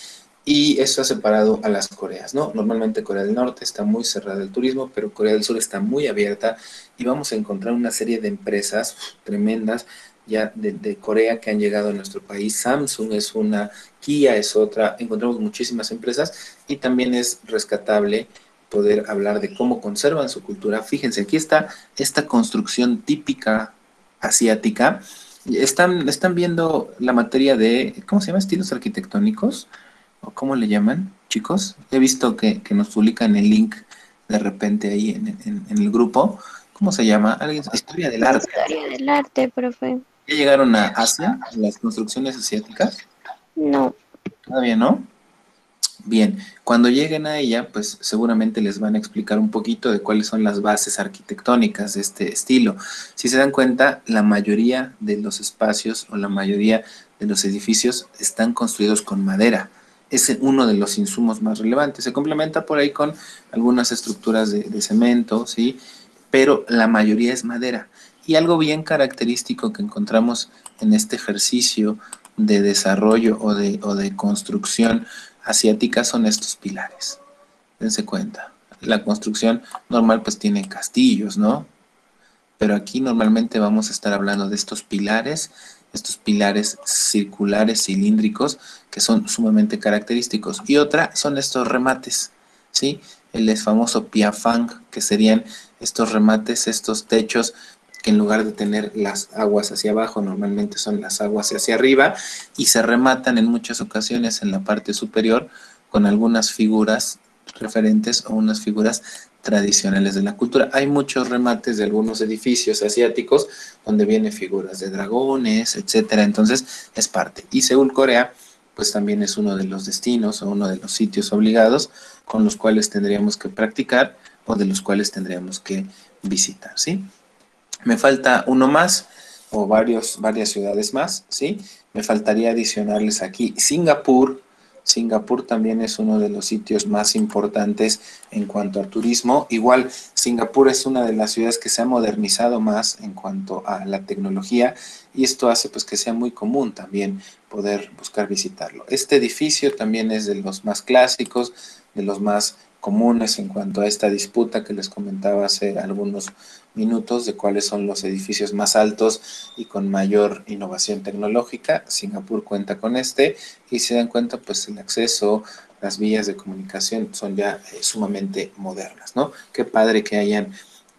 Y eso ha separado a las Coreas, ¿no? Normalmente Corea del Norte está muy cerrada al turismo, pero Corea del Sur está muy abierta y vamos a encontrar una serie de empresas tremendas ya de Corea que han llegado a nuestro país. Samsung es una, Kia es otra, encontramos muchísimas empresas y también es rescatable poder hablar de cómo conservan su cultura. Fíjense, aquí está esta construcción típica asiática. Están viendo la materia de, ¿cómo se llama? Estilos arquitectónicos. ¿O cómo le llaman, chicos? He visto que nos publican el link de repente ahí en el grupo. ¿Cómo se llama? ¿Alguien? Historia del arte. Historia del arte, profe. ¿Ya llegaron a Asia, las construcciones asiáticas? No. Todavía no. Bien, cuando lleguen a ella, pues seguramente les van a explicar un poquito de cuáles son las bases arquitectónicas de este estilo. Si se dan cuenta, la mayoría de los espacios o la mayoría de los edificios están construidos con madera. Es uno de los insumos más relevantes. Se complementa por ahí con algunas estructuras de cemento, ¿sí? Pero la mayoría es madera. Y algo bien característico que encontramos en este ejercicio de desarrollo o de construcción asiática son estos pilares. Dense cuenta. La construcción normal pues tiene castillos, ¿no? Pero aquí normalmente vamos a estar hablando de estos pilares circulares, cilíndricos, que son sumamente característicos. Y otra son estos remates, ¿sí? El famoso piafang, que serían estos remates, estos techos, que en lugar de tener las aguas hacia abajo, normalmente son las aguas hacia arriba, y se rematan en muchas ocasiones en la parte superior con algunas figuras referentes o unas figuras tradicionales de la cultura. Hay muchos remates de algunos edificios asiáticos donde vienen figuras de dragones, etcétera. Entonces es parte. Y Seúl, Corea, pues también es uno de los destinos o uno de los sitios obligados con los cuales tendríamos que practicar o de los cuales tendríamos que visitar, ¿sí? Me falta uno más o varias ciudades más, ¿sí? Me faltaría adicionarles aquí Singapur. Singapur también es uno de los sitios más importantes en cuanto al turismo. Igual, Singapur es una de las ciudades que se ha modernizado más en cuanto a la tecnología y esto hace pues que sea muy común también poder buscar visitarlo. Este edificio también es de los más clásicos, de los más comunes en cuanto a esta disputa que les comentaba hace algunos minutos de cuáles son los edificios más altos y con mayor innovación tecnológica. Singapur cuenta con este y se dan cuenta pues el acceso, las vías de comunicación son ya sumamente modernas, ¿no? Qué padre que hayan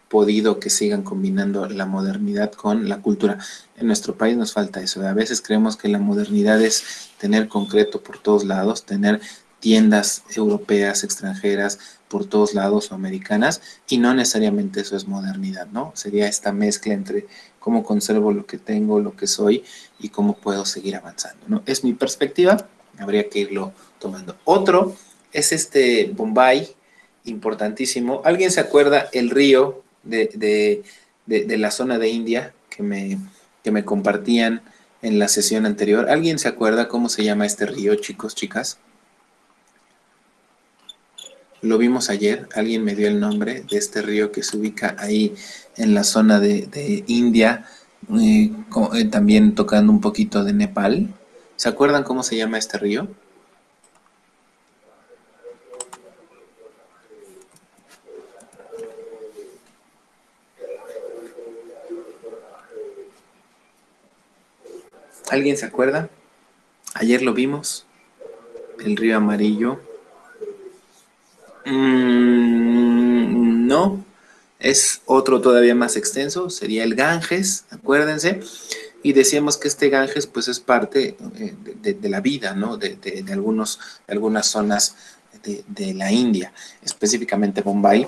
podido que sigan combinando la modernidad con la cultura. En nuestro país nos falta eso. A veces creemos que la modernidad es tener concreto por todos lados, tener tiendas europeas, extranjeras por todos lados o americanas, y no necesariamente eso es modernidad, ¿no? Sería esta mezcla entre cómo conservo lo que tengo, lo que soy y cómo puedo seguir avanzando, ¿no? Es mi perspectiva, habría que irlo tomando. Otro es este Bombay, importantísimo. ¿Alguien se acuerda el río de la zona de India que me compartían en la sesión anterior? ¿Alguien se acuerda cómo se llama este río, chicos, chicas? Lo vimos ayer, alguien me dio el nombre de este río que se ubica ahí en la zona de India, también tocando un poquito de Nepal. ¿Se acuerdan cómo se llama este río? ¿Alguien se acuerda? Ayer lo vimos, el río amarillo. No, es otro todavía más extenso, sería el Ganges, acuérdense, y decíamos que este Ganges pues es parte de la vida, ¿no? De algunas zonas de la India, específicamente Bombay,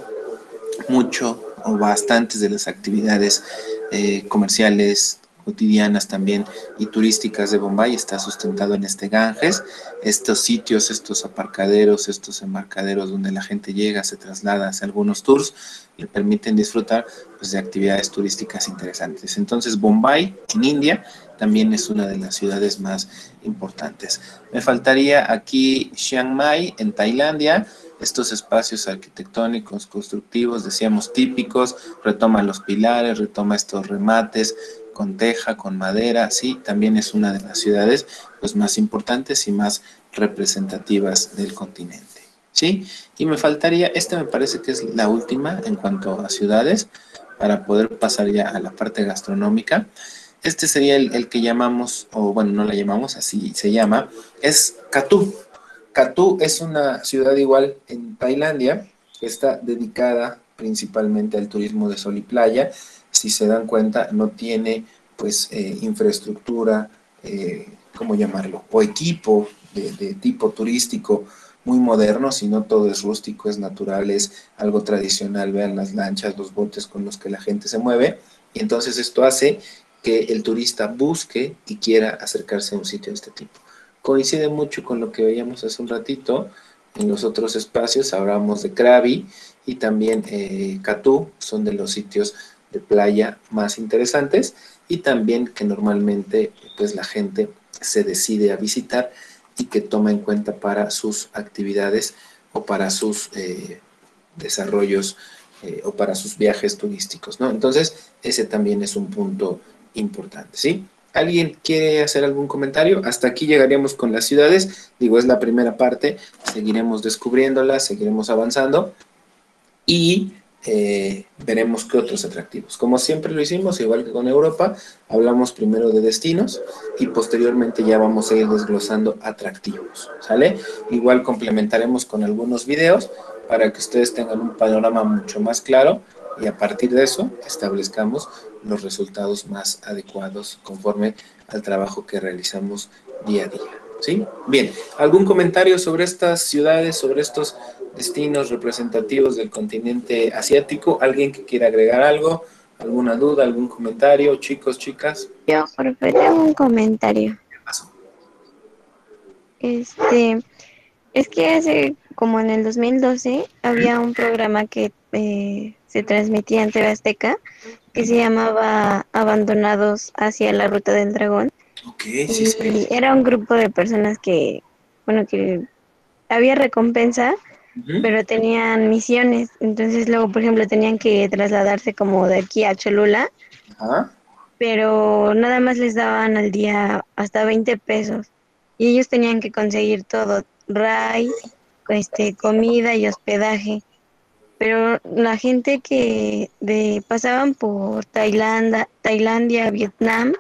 mucho o bastantes de las actividades comerciales, cotidianas también y turísticas de Bombay está sustentado en este Ganges. Estos sitios, estos aparcaderos, estos embarcaderos donde la gente llega, se traslada, hace algunos tours, le permiten disfrutar pues, de actividades turísticas interesantes. Entonces Bombay en India también es una de las ciudades más importantes. Me faltaría aquí Chiang Mai en Tailandia. Estos espacios arquitectónicos, constructivos, decíamos típicos, retoma los pilares, retoma estos remates con teja, con madera, sí, también es una de las ciudades pues, más importantes y más representativas del continente, ¿sí? Y me faltaría, esta me parece que es la última en cuanto a ciudades, para poder pasar ya a la parte gastronómica. Este sería el que llamamos, o bueno, no la llamamos, así se llama, es Katú. Katú es una ciudad igual en Tailandia, que está dedicada principalmente al turismo de sol y playa. Si se dan cuenta, no tiene pues infraestructura, ¿cómo llamarlo? O equipo de tipo turístico muy moderno, sino todo es rústico, es natural, es algo tradicional. Vean las lanchas, los botes con los que la gente se mueve. Y entonces esto hace que el turista busque y quiera acercarse a un sitio de este tipo. Coincide mucho con lo que veíamos hace un ratito en los otros espacios. Hablamos de Krabi y también Katú, son de los sitios de playa más interesantes y también que normalmente pues la gente se decide a visitar y que toma en cuenta para sus actividades o para sus desarrollos o para sus viajes turísticos, ¿no? Entonces, ese también es un punto importante, ¿sí? ¿Alguien quiere hacer algún comentario? Hasta aquí llegaríamos con las ciudades. Digo, es la primera parte. Seguiremos descubriéndolas, seguiremos avanzando y veremos qué otros atractivos. Como siempre lo hicimos, igual que con Europa, hablamos primero de destinos y posteriormente ya vamos a ir desglosando atractivos, ¿sale? Igual complementaremos con algunos videos para que ustedes tengan un panorama mucho más claro y a partir de eso establezcamos los resultados más adecuados conforme al trabajo que realizamos día a día, ¿sí? Bien, ¿algún comentario sobre estas ciudades, sobre estos destinos representativos del continente asiático? ¿Alguien que quiera agregar algo? ¿Alguna duda, algún comentario? Chicos, chicas. Yo, profe, tengo un comentario. ¿Qué pasó? Es que hace, como en el 2012, había un programa que se transmitía en TV Azteca que se llamaba Abandonados hacia la Ruta del Dragón. Ok, sí, sí. Y era un grupo de personas que, bueno, que había recompensa, pero tenían misiones. Entonces luego, por ejemplo, tenían que trasladarse como de aquí a Cholula, Ajá. pero nada más les daban al día hasta 20 pesos. Y ellos tenían que conseguir todo, rice, comida y hospedaje. Pero la gente que pasaban por Tailandia, Vietnam,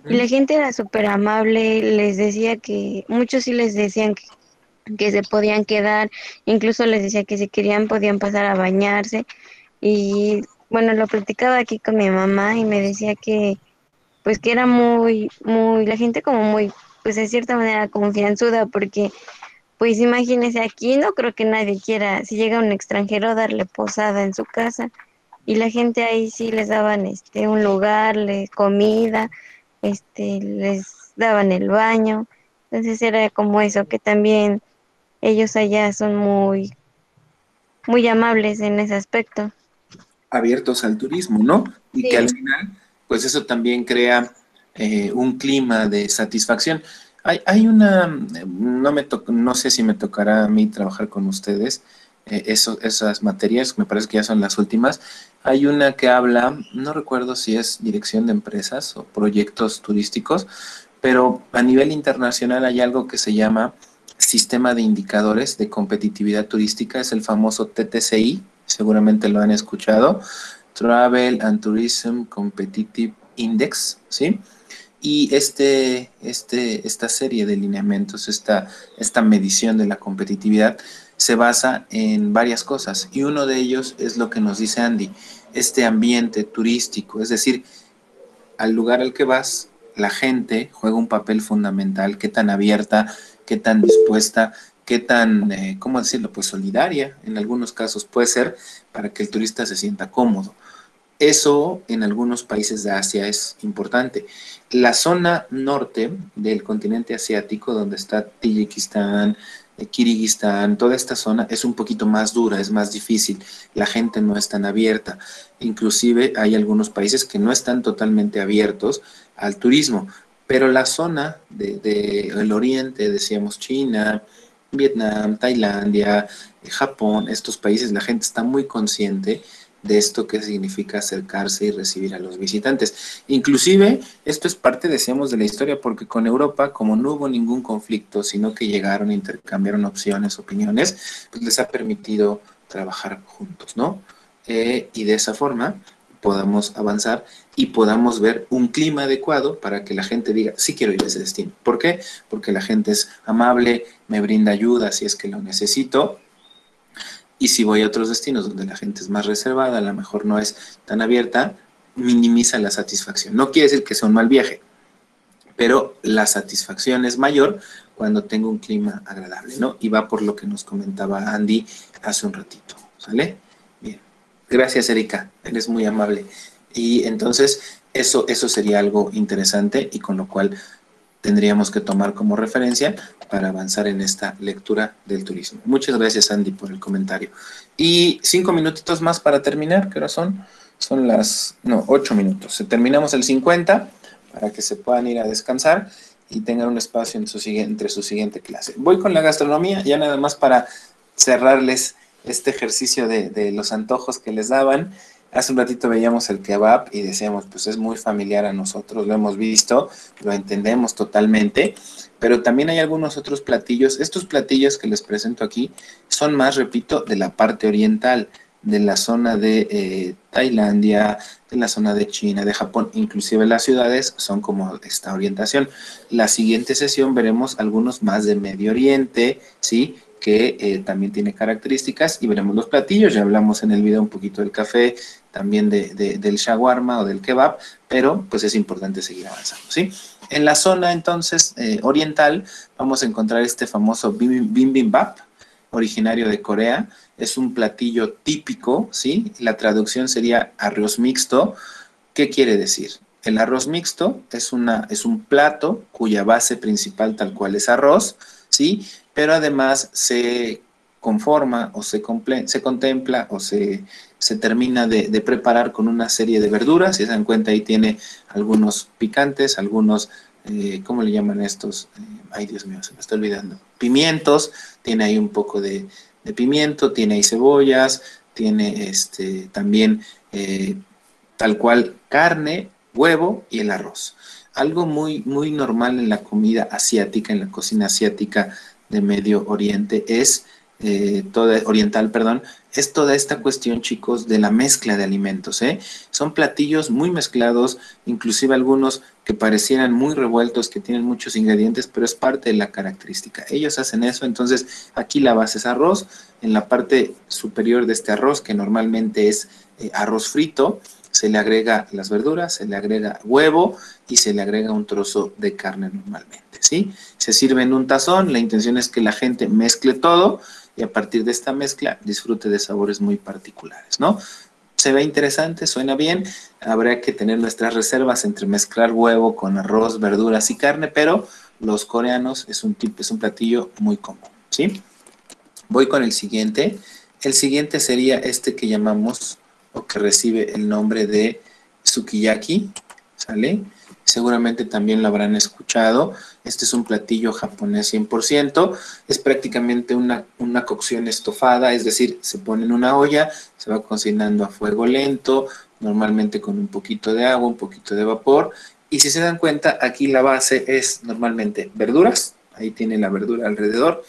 y la Ujú. gente era súper amable, les decía muchos sí les decían que se podían quedar, incluso les decía que si querían podían pasar a bañarse. Y bueno, lo platicaba aquí con mi mamá y me decía que pues que era la gente como muy, pues de cierta manera confianzuda, porque pues imagínese, aquí no creo que nadie quiera, si llega un extranjero, darle posada en su casa. Y la gente ahí sí les daban un lugar, comida, les daban el baño. Entonces era como eso, que también ellos allá son muy amables en ese aspecto. Abiertos al turismo, ¿no? Y que al Sí. final, pues eso también crea un clima de satisfacción. Hay una, no sé si me tocará a mí trabajar con ustedes, esas materias, me parece que ya son las últimas. Hay una que habla, no recuerdo si es dirección de empresas o proyectos turísticos, pero a nivel internacional hay algo que se llama Sistema de Indicadores de Competitividad Turística, es el famoso TTCI, seguramente lo han escuchado, Travel and Tourism Competitive Index, ¿sí? Y esta serie de lineamientos, esta medición de la competitividad, se basa en varias cosas. Y uno de ellos es lo que nos dice Andy, este ambiente turístico, es decir, al lugar al que vas, la gente juega un papel fundamental, qué tan abierta, qué tan dispuesta, qué tan, ¿cómo decirlo? Pues solidaria, en algunos casos puede ser, para que el turista se sienta cómodo. Eso en algunos países de Asia es importante. La zona norte del continente asiático, donde está Tayikistán, Kirguistán, toda esta zona es un poquito más dura, es más difícil. La gente no es tan abierta. Inclusive hay algunos países que no están totalmente abiertos al turismo. Pero la zona del oriente, decíamos China, Vietnam, Tailandia, Japón, estos países, la gente está muy consciente de esto que significa acercarse y recibir a los visitantes. Inclusive, esto es parte, decíamos, de la historia, porque con Europa, como no hubo ningún conflicto, sino que llegaron, intercambiaron opciones, opiniones, pues les ha permitido trabajar juntos, ¿no? Y de esa forma podamos avanzar y podamos ver un clima adecuado para que la gente diga, sí quiero ir a ese destino. ¿Por qué? Porque la gente es amable, me brinda ayuda si es que lo necesito, y si voy a otros destinos donde la gente es más reservada, a lo mejor no es tan abierta, minimiza la satisfacción. No quiere decir que sea un mal viaje, pero la satisfacción es mayor cuando tengo un clima agradable, ¿no? Y va por lo que nos comentaba Andy hace un ratito, ¿sale? Bien. Gracias, Erika, eres muy amable. Y entonces, eso sería algo interesante y con lo cual tendríamos que tomar como referencia para avanzar en esta lectura del turismo. Muchas gracias, Andy, por el comentario. Y 5 minutitos más para terminar, ¿qué hora son? Son no, 8 minutos. Terminamos el 50 para que se puedan ir a descansar y tengan un espacio entre su siguiente clase. Voy con la gastronomía, ya nada más para cerrarles este ejercicio de los antojos que les daban. Hace un ratito veíamos el kebab y decíamos, pues es muy familiar a nosotros, lo hemos visto, lo entendemos totalmente, pero también hay algunos otros platillos. Estos platillos que les presento aquí son más, repito, de la parte oriental, de la zona de Tailandia, de la zona de China, de Japón, inclusive las ciudades son como esta orientación. La siguiente sesión veremos algunos más de Medio Oriente, ¿sí? Que también tiene características y veremos los platillos. Ya hablamos en el video un poquito del café, también del shawarma o del kebab, pero pues es importante seguir avanzando, ¿sí? En la zona entonces oriental vamos a encontrar este famoso bibimbap, originario de Corea. Es un platillo típico, ¿sí? La traducción sería arroz mixto. ¿Qué quiere decir? El arroz mixto es un plato cuya base principal tal cual es arroz, ¿sí? Pero además se conforma o se contempla o se termina de preparar con una serie de verduras. Si se dan cuenta, ahí tiene algunos picantes, algunos, ¿cómo le llaman estos? Ay, Dios mío, se me está olvidando. Pimientos, tiene ahí un poco de pimiento, tiene ahí cebollas, tiene también tal cual carne, huevo y el arroz. Algo muy, muy normal en la comida asiática, en la cocina asiática de Medio Oriente, es oriental, perdón, es toda esta cuestión, chicos, de la mezcla de alimentos, ¿eh? Son platillos muy mezclados, inclusive algunos que parecieran muy revueltos, que tienen muchos ingredientes, pero es parte de la característica. Ellos hacen eso, entonces aquí la base es arroz, en la parte superior de este arroz, que normalmente es arroz frito, se le agrega las verduras, se le agrega huevo y se le agrega un trozo de carne normalmente, ¿sí? Se sirve en un tazón, la intención es que la gente mezcle todo y a partir de esta mezcla disfrute de sabores muy particulares, ¿no? Se ve interesante, suena bien, habrá que tener nuestras reservas entre mezclar huevo con arroz, verduras y carne, pero los coreanos es un platillo muy común, ¿sí? Voy con el siguiente. El siguiente sería este que llamamos o que recibe el nombre de sukiyaki, ¿sale? Seguramente también lo habrán escuchado. Este es un platillo japonés 100%. Es prácticamente una cocción estofada, es decir, se pone en una olla, se va cocinando a fuego lento, normalmente con un poquito de agua, un poquito de vapor. Y si se dan cuenta, aquí la base es normalmente verduras. Ahí tiene la verdura alrededor.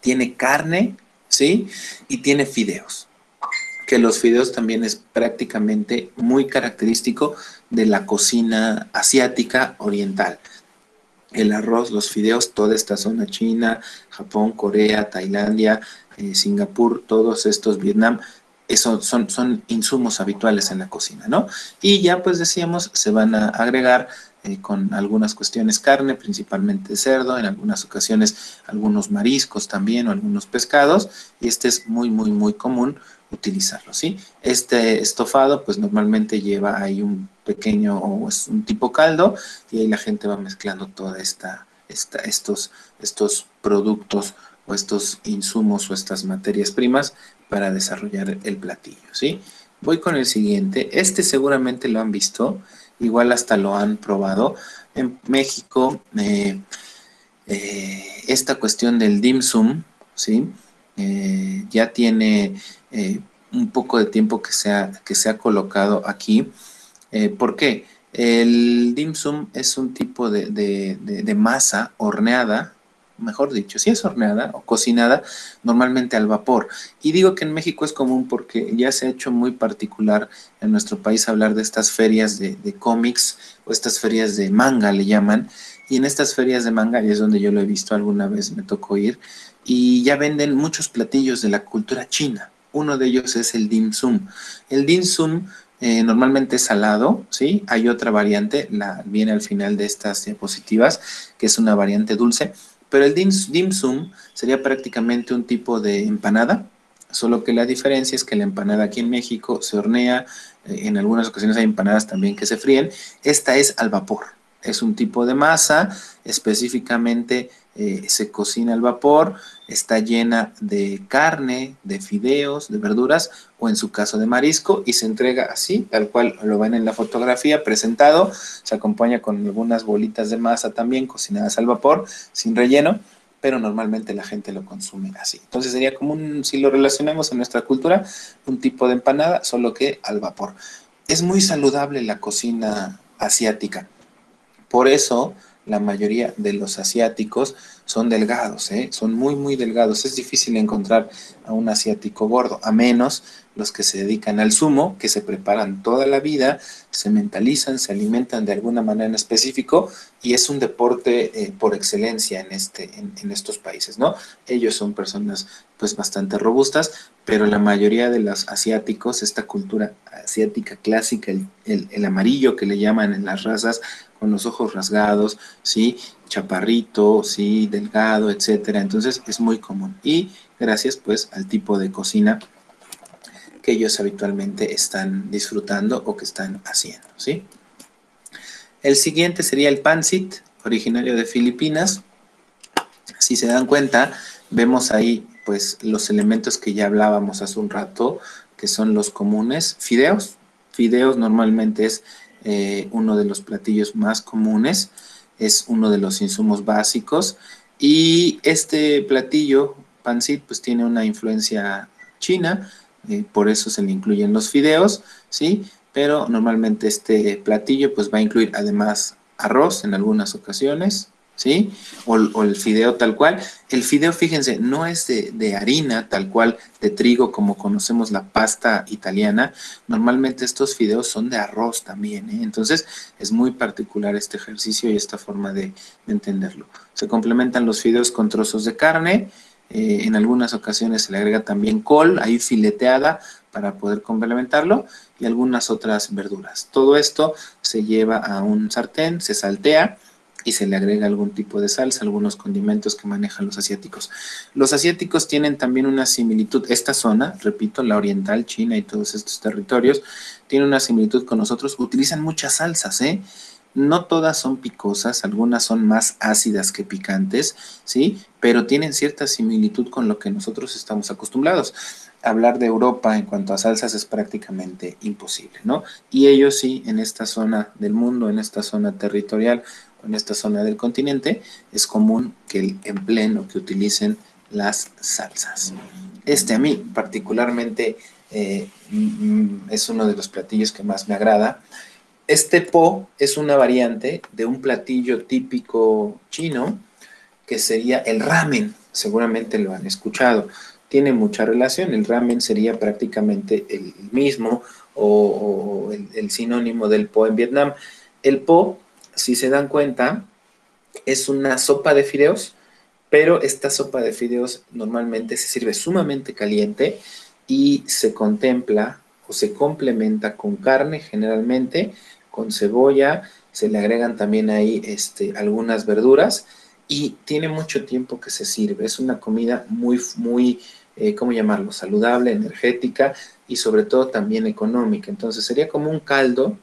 Tiene carne, ¿sí? Y tiene fideos, que los fideos también es prácticamente muy característico de la cocina asiática oriental. El arroz, los fideos, toda esta zona China, Japón, Corea, Tailandia, Singapur, todos estos, Vietnam, eso son insumos habituales en la cocina, ¿no? Y ya pues decíamos, se van a agregar con algunas cuestiones carne, principalmente cerdo, en algunas ocasiones algunos mariscos también o algunos pescados, y este es muy, muy, muy común utilizarlo, ¿sí? Este estofado pues normalmente lleva ahí un pequeño o es un tipo caldo y ahí la gente va mezclando toda estos productos o estos insumos o estas materias primas para desarrollar el platillo, ¿sí? Voy con el siguiente. Este seguramente lo han visto, igual hasta lo han probado. En México, esta cuestión del dim sum, ¿sí? Ya tiene un poco de tiempo que se ha colocado aquí. ¿Por qué? El dim sum es un tipo de masa horneada, mejor dicho, si es horneada o cocinada, normalmente al vapor. Y digo que en México es común porque ya se ha hecho muy particular en nuestro país hablar de estas ferias de cómics o estas ferias de manga, le llaman. Y en estas ferias de manga, y es donde yo lo he visto alguna vez, me tocó ir, y ya venden muchos platillos de la cultura china. Uno de ellos es el dim sum. El dim sum normalmente es salado, ¿sí? Hay otra variante, viene al final de estas diapositivas, que es una variante dulce, pero el dim sum sería prácticamente un tipo de empanada, solo que la diferencia es que la empanada aquí en México se hornea, en algunas ocasiones hay empanadas también que se fríen, esta es al vapor, es un tipo de masa, específicamente se cocina al vapor, está llena de carne, de fideos, de verduras o en su caso de marisco y se entrega así, tal cual lo ven en la fotografía presentado, se acompaña con algunas bolitas de masa también cocinadas al vapor, sin relleno, pero normalmente la gente lo consume así. Entonces sería como si lo relacionamos en nuestra cultura, un tipo de empanada, solo que al vapor. Es muy saludable la cocina asiática. Por eso la mayoría de los asiáticos son delgados, ¿eh? Son muy, muy delgados. Es difícil encontrar a un asiático gordo, a menos los que se dedican al sumo, que se preparan toda la vida, se mentalizan, se alimentan de alguna manera en específico y es un deporte por excelencia en estos países, ¿no? Ellos son personas pues bastante robustas, pero la mayoría de los asiáticos, esta cultura asiática clásica, el amarillo que le llaman en las razas, con los ojos rasgados, ¿sí? Chaparrito, ¿sí? Delgado, etcétera. Entonces es muy común. Y gracias pues al tipo de cocina que ellos habitualmente están disfrutando o que están haciendo, ¿sí? El siguiente sería el pancit, originario de Filipinas. Si se dan cuenta, vemos ahí pues los elementos que ya hablábamos hace un rato, que son los comunes. Fideos. Fideos normalmente es uno de los platillos más comunes, es uno de los insumos básicos y este platillo, pancit, pues tiene una influencia china, por eso se le incluyen los fideos, ¿sí? Pero normalmente este platillo pues va a incluir además arroz en algunas ocasiones, ¿sí? O el fideo tal cual. El fideo, fíjense, no es de harina tal cual, de trigo, como conocemos la pasta italiana. Normalmente estos fideos son de arroz también, ¿eh? Entonces es muy particular este ejercicio y esta forma de entenderlo. Se complementan los fideos con trozos de carne. En algunas ocasiones se le agrega también col, ahí fileteada, para poder complementarlo, y algunas otras verduras. Todo esto se lleva a un sartén, se saltea y se le agrega algún tipo de salsa, algunos condimentos que manejan los asiáticos. Los asiáticos tienen también una similitud, esta zona, repito, la oriental, China y todos estos territorios, tienen una similitud con nosotros, utilizan muchas salsas, ¿eh? No todas son picosas, algunas son más ácidas que picantes, ¿sí? Pero tienen cierta similitud con lo que nosotros estamos acostumbrados. Hablar de Europa en cuanto a salsas es prácticamente imposible, ¿no? Y ellos sí, en esta zona del mundo, en esta zona territorial, en esta zona del continente, es común que empleen o que utilicen las salsas. A mí particularmente es uno de los platillos que más me agrada. Este po es una variante de un platillo típico chino que sería el ramen. Seguramente lo han escuchado. Tiene mucha relación. El ramen sería prácticamente el mismo o el sinónimo del po en Vietnam. El po, si se dan cuenta, es una sopa de fideos, pero esta sopa de fideos normalmente se sirve sumamente caliente y se contempla o se complementa con carne generalmente, con cebolla, se le agregan también ahí algunas verduras y tiene mucho tiempo que se sirve. Es una comida muy, ¿cómo llamarlo? Saludable, energética y sobre todo también económica. Entonces sería como un caldo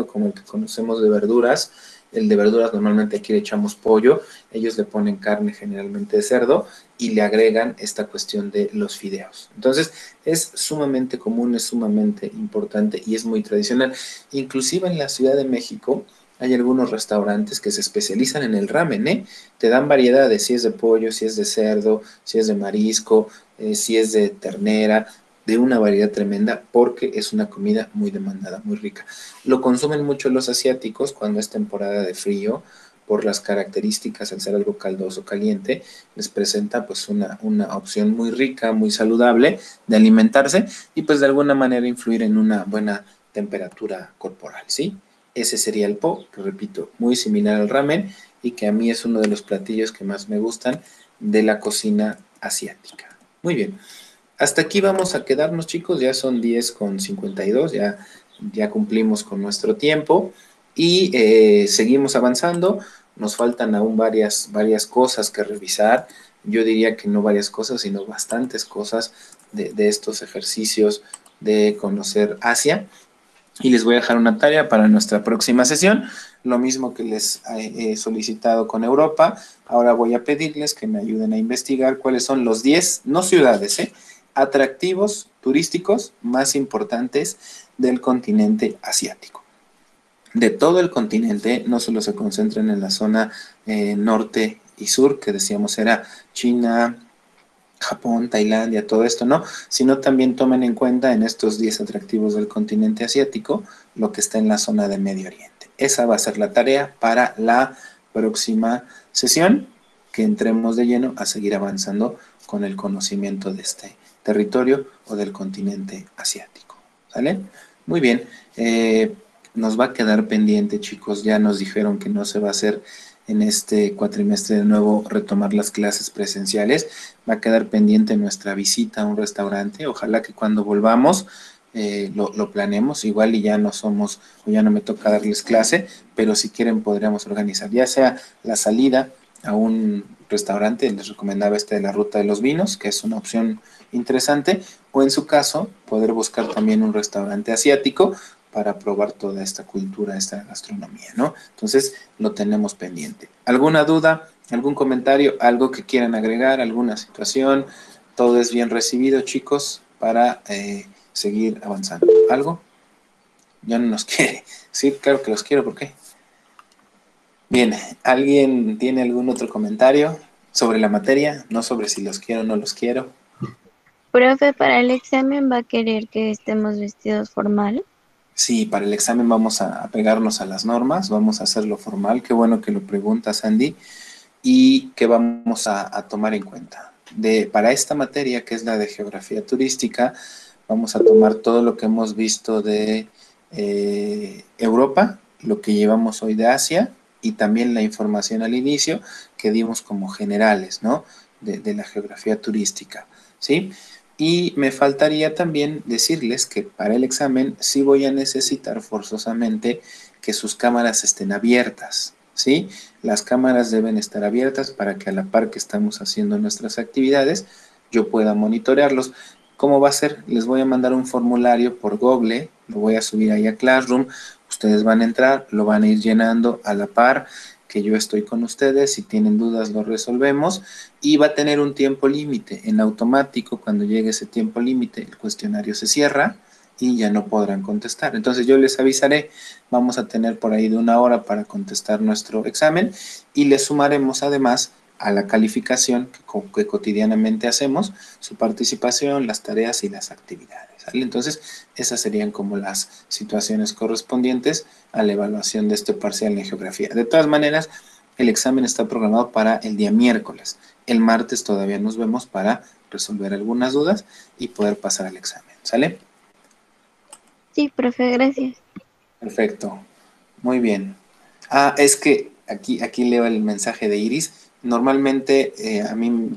como el que conocemos de verduras. El de verduras normalmente aquí le echamos pollo, ellos le ponen carne generalmente de cerdo y le agregan esta cuestión de los fideos. Entonces es sumamente común, es sumamente importante y es muy tradicional. Inclusive en la Ciudad de México hay algunos restaurantes que se especializan en el ramen, ¿eh? Te dan variedades, si es de pollo, si es de cerdo, si es de marisco, si es de ternera, de una variedad tremenda porque es una comida muy demandada, muy rica. Lo consumen mucho los asiáticos cuando es temporada de frío, por las características, al ser algo caldoso, caliente, les presenta pues una opción muy rica, muy saludable de alimentarse y pues de alguna manera influir en una buena temperatura corporal, ¿sí? Ese sería el po, que repito, muy similar al ramen y que a mí es uno de los platillos que más me gustan de la cocina asiática. Muy bien. Hasta aquí vamos a quedarnos, chicos, ya son 10:52, ya cumplimos con nuestro tiempo y seguimos avanzando. Nos faltan aún varias cosas que revisar. Yo diría que no varias cosas, sino bastantes cosas de estos ejercicios de conocer Asia. Y les voy a dejar una tarea para nuestra próxima sesión. Lo mismo que les he solicitado con Europa. Ahora voy a pedirles que me ayuden a investigar cuáles son los 10, no ciudades, atractivos turísticos más importantes del continente asiático. De todo el continente, no solo se concentran en la zona norte y sur, que decíamos era China, Japón, Tailandia, todo esto, ¿no? Sino también tomen en cuenta en estos 10 atractivos del continente asiático lo que está en la zona de Medio Oriente. Esa va a ser la tarea para la próxima sesión, que entremos de lleno a seguir avanzando con el conocimiento de este territorio o del continente asiático. ¿Sale? Muy bien. Nos va a quedar pendiente, chicos. Ya nos dijeron que no se va a hacer en este cuatrimestre de nuevo retomar las clases presenciales. Va a quedar pendiente nuestra visita a un restaurante. Ojalá que cuando volvamos lo planeemos. Igual y ya no somos, o ya no me toca darles clase, pero si quieren podríamos organizar ya sea la salida a un restaurante, les recomendaba de la Ruta de los Vinos, que es una opción interesante, o en su caso, poder buscar también un restaurante asiático para probar toda esta cultura, esta gastronomía, ¿no? Entonces, lo tenemos pendiente. ¿Alguna duda, algún comentario, algo que quieran agregar, alguna situación? Todo es bien recibido, chicos, para seguir avanzando. ¿Algo? Ya no nos quiere. Sí, claro que los quiero, ¿por qué? Bien, ¿alguien tiene algún otro comentario sobre la materia? No sobre si los quiero o no los quiero. Profe, para el examen va a querer que estemos vestidos formal. Sí, para el examen vamos a pegarnos a las normas, vamos a hacerlo formal. Qué bueno que lo preguntas, Andy. y que vamos a tomar en cuenta. Para esta materia, que es la de geografía turística, vamos a tomar todo lo que hemos visto de Europa, lo que llevamos hoy de Asia y también la información al inicio que dimos como generales, ¿no? De la geografía turística, ¿sí? Y me faltaría también decirles que para el examen sí voy a necesitar forzosamente que sus cámaras estén abiertas, ¿sí? Las cámaras deben estar abiertas para que a la par que estamos haciendo nuestras actividades, yo pueda monitorearlos. ¿Cómo va a ser? Les voy a mandar un formulario por Google, lo voy a subir ahí a Classroom, ustedes van a entrar, lo van a ir llenando a la par que yo estoy con ustedes, si tienen dudas lo resolvemos y va a tener un tiempo límite. En automático, cuando llegue ese tiempo límite, el cuestionario se cierra y ya no podrán contestar. Entonces yo les avisaré, vamos a tener por ahí de 1 hora para contestar nuestro examen y le sumaremos además a la calificación que cotidianamente hacemos, su participación, las tareas y las actividades, ¿sale? Entonces, esas serían como las situaciones correspondientes a la evaluación de este parcial en geografía. De todas maneras, el examen está programado para el día miércoles. El martes todavía nos vemos para resolver algunas dudas y poder pasar al examen, ¿sale? Sí, profe, gracias. Perfecto, muy bien. Ah, es que aquí leo el mensaje de Iris. Normalmente a mí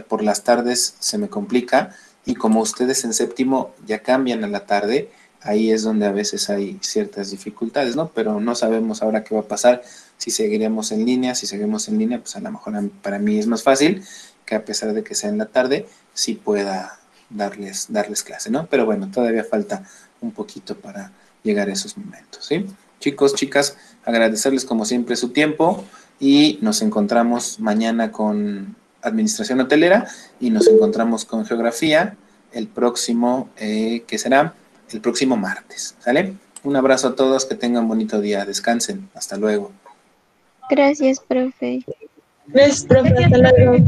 por las tardes se me complica y como ustedes en séptimo ya cambian a la tarde, ahí es donde a veces hay ciertas dificultades, ¿no? Pero no sabemos ahora qué va a pasar, si seguiremos en línea, si seguimos en línea, pues a lo mejor para mí es más fácil que a pesar de que sea en la tarde, sí pueda darles clase, ¿no? Pero bueno, todavía falta un poquito para llegar a esos momentos, ¿sí? Chicos, chicas, agradecerles como siempre su tiempo y nos encontramos mañana con Administración Hotelera y nos encontramos con Geografía el próximo, ¿qué será? El próximo martes, ¿sale? Un abrazo a todos, que tengan bonito día, descansen, hasta luego. Gracias, profe. Gracias, profe. Hasta luego.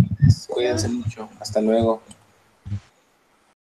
Cuídense mucho, hasta luego.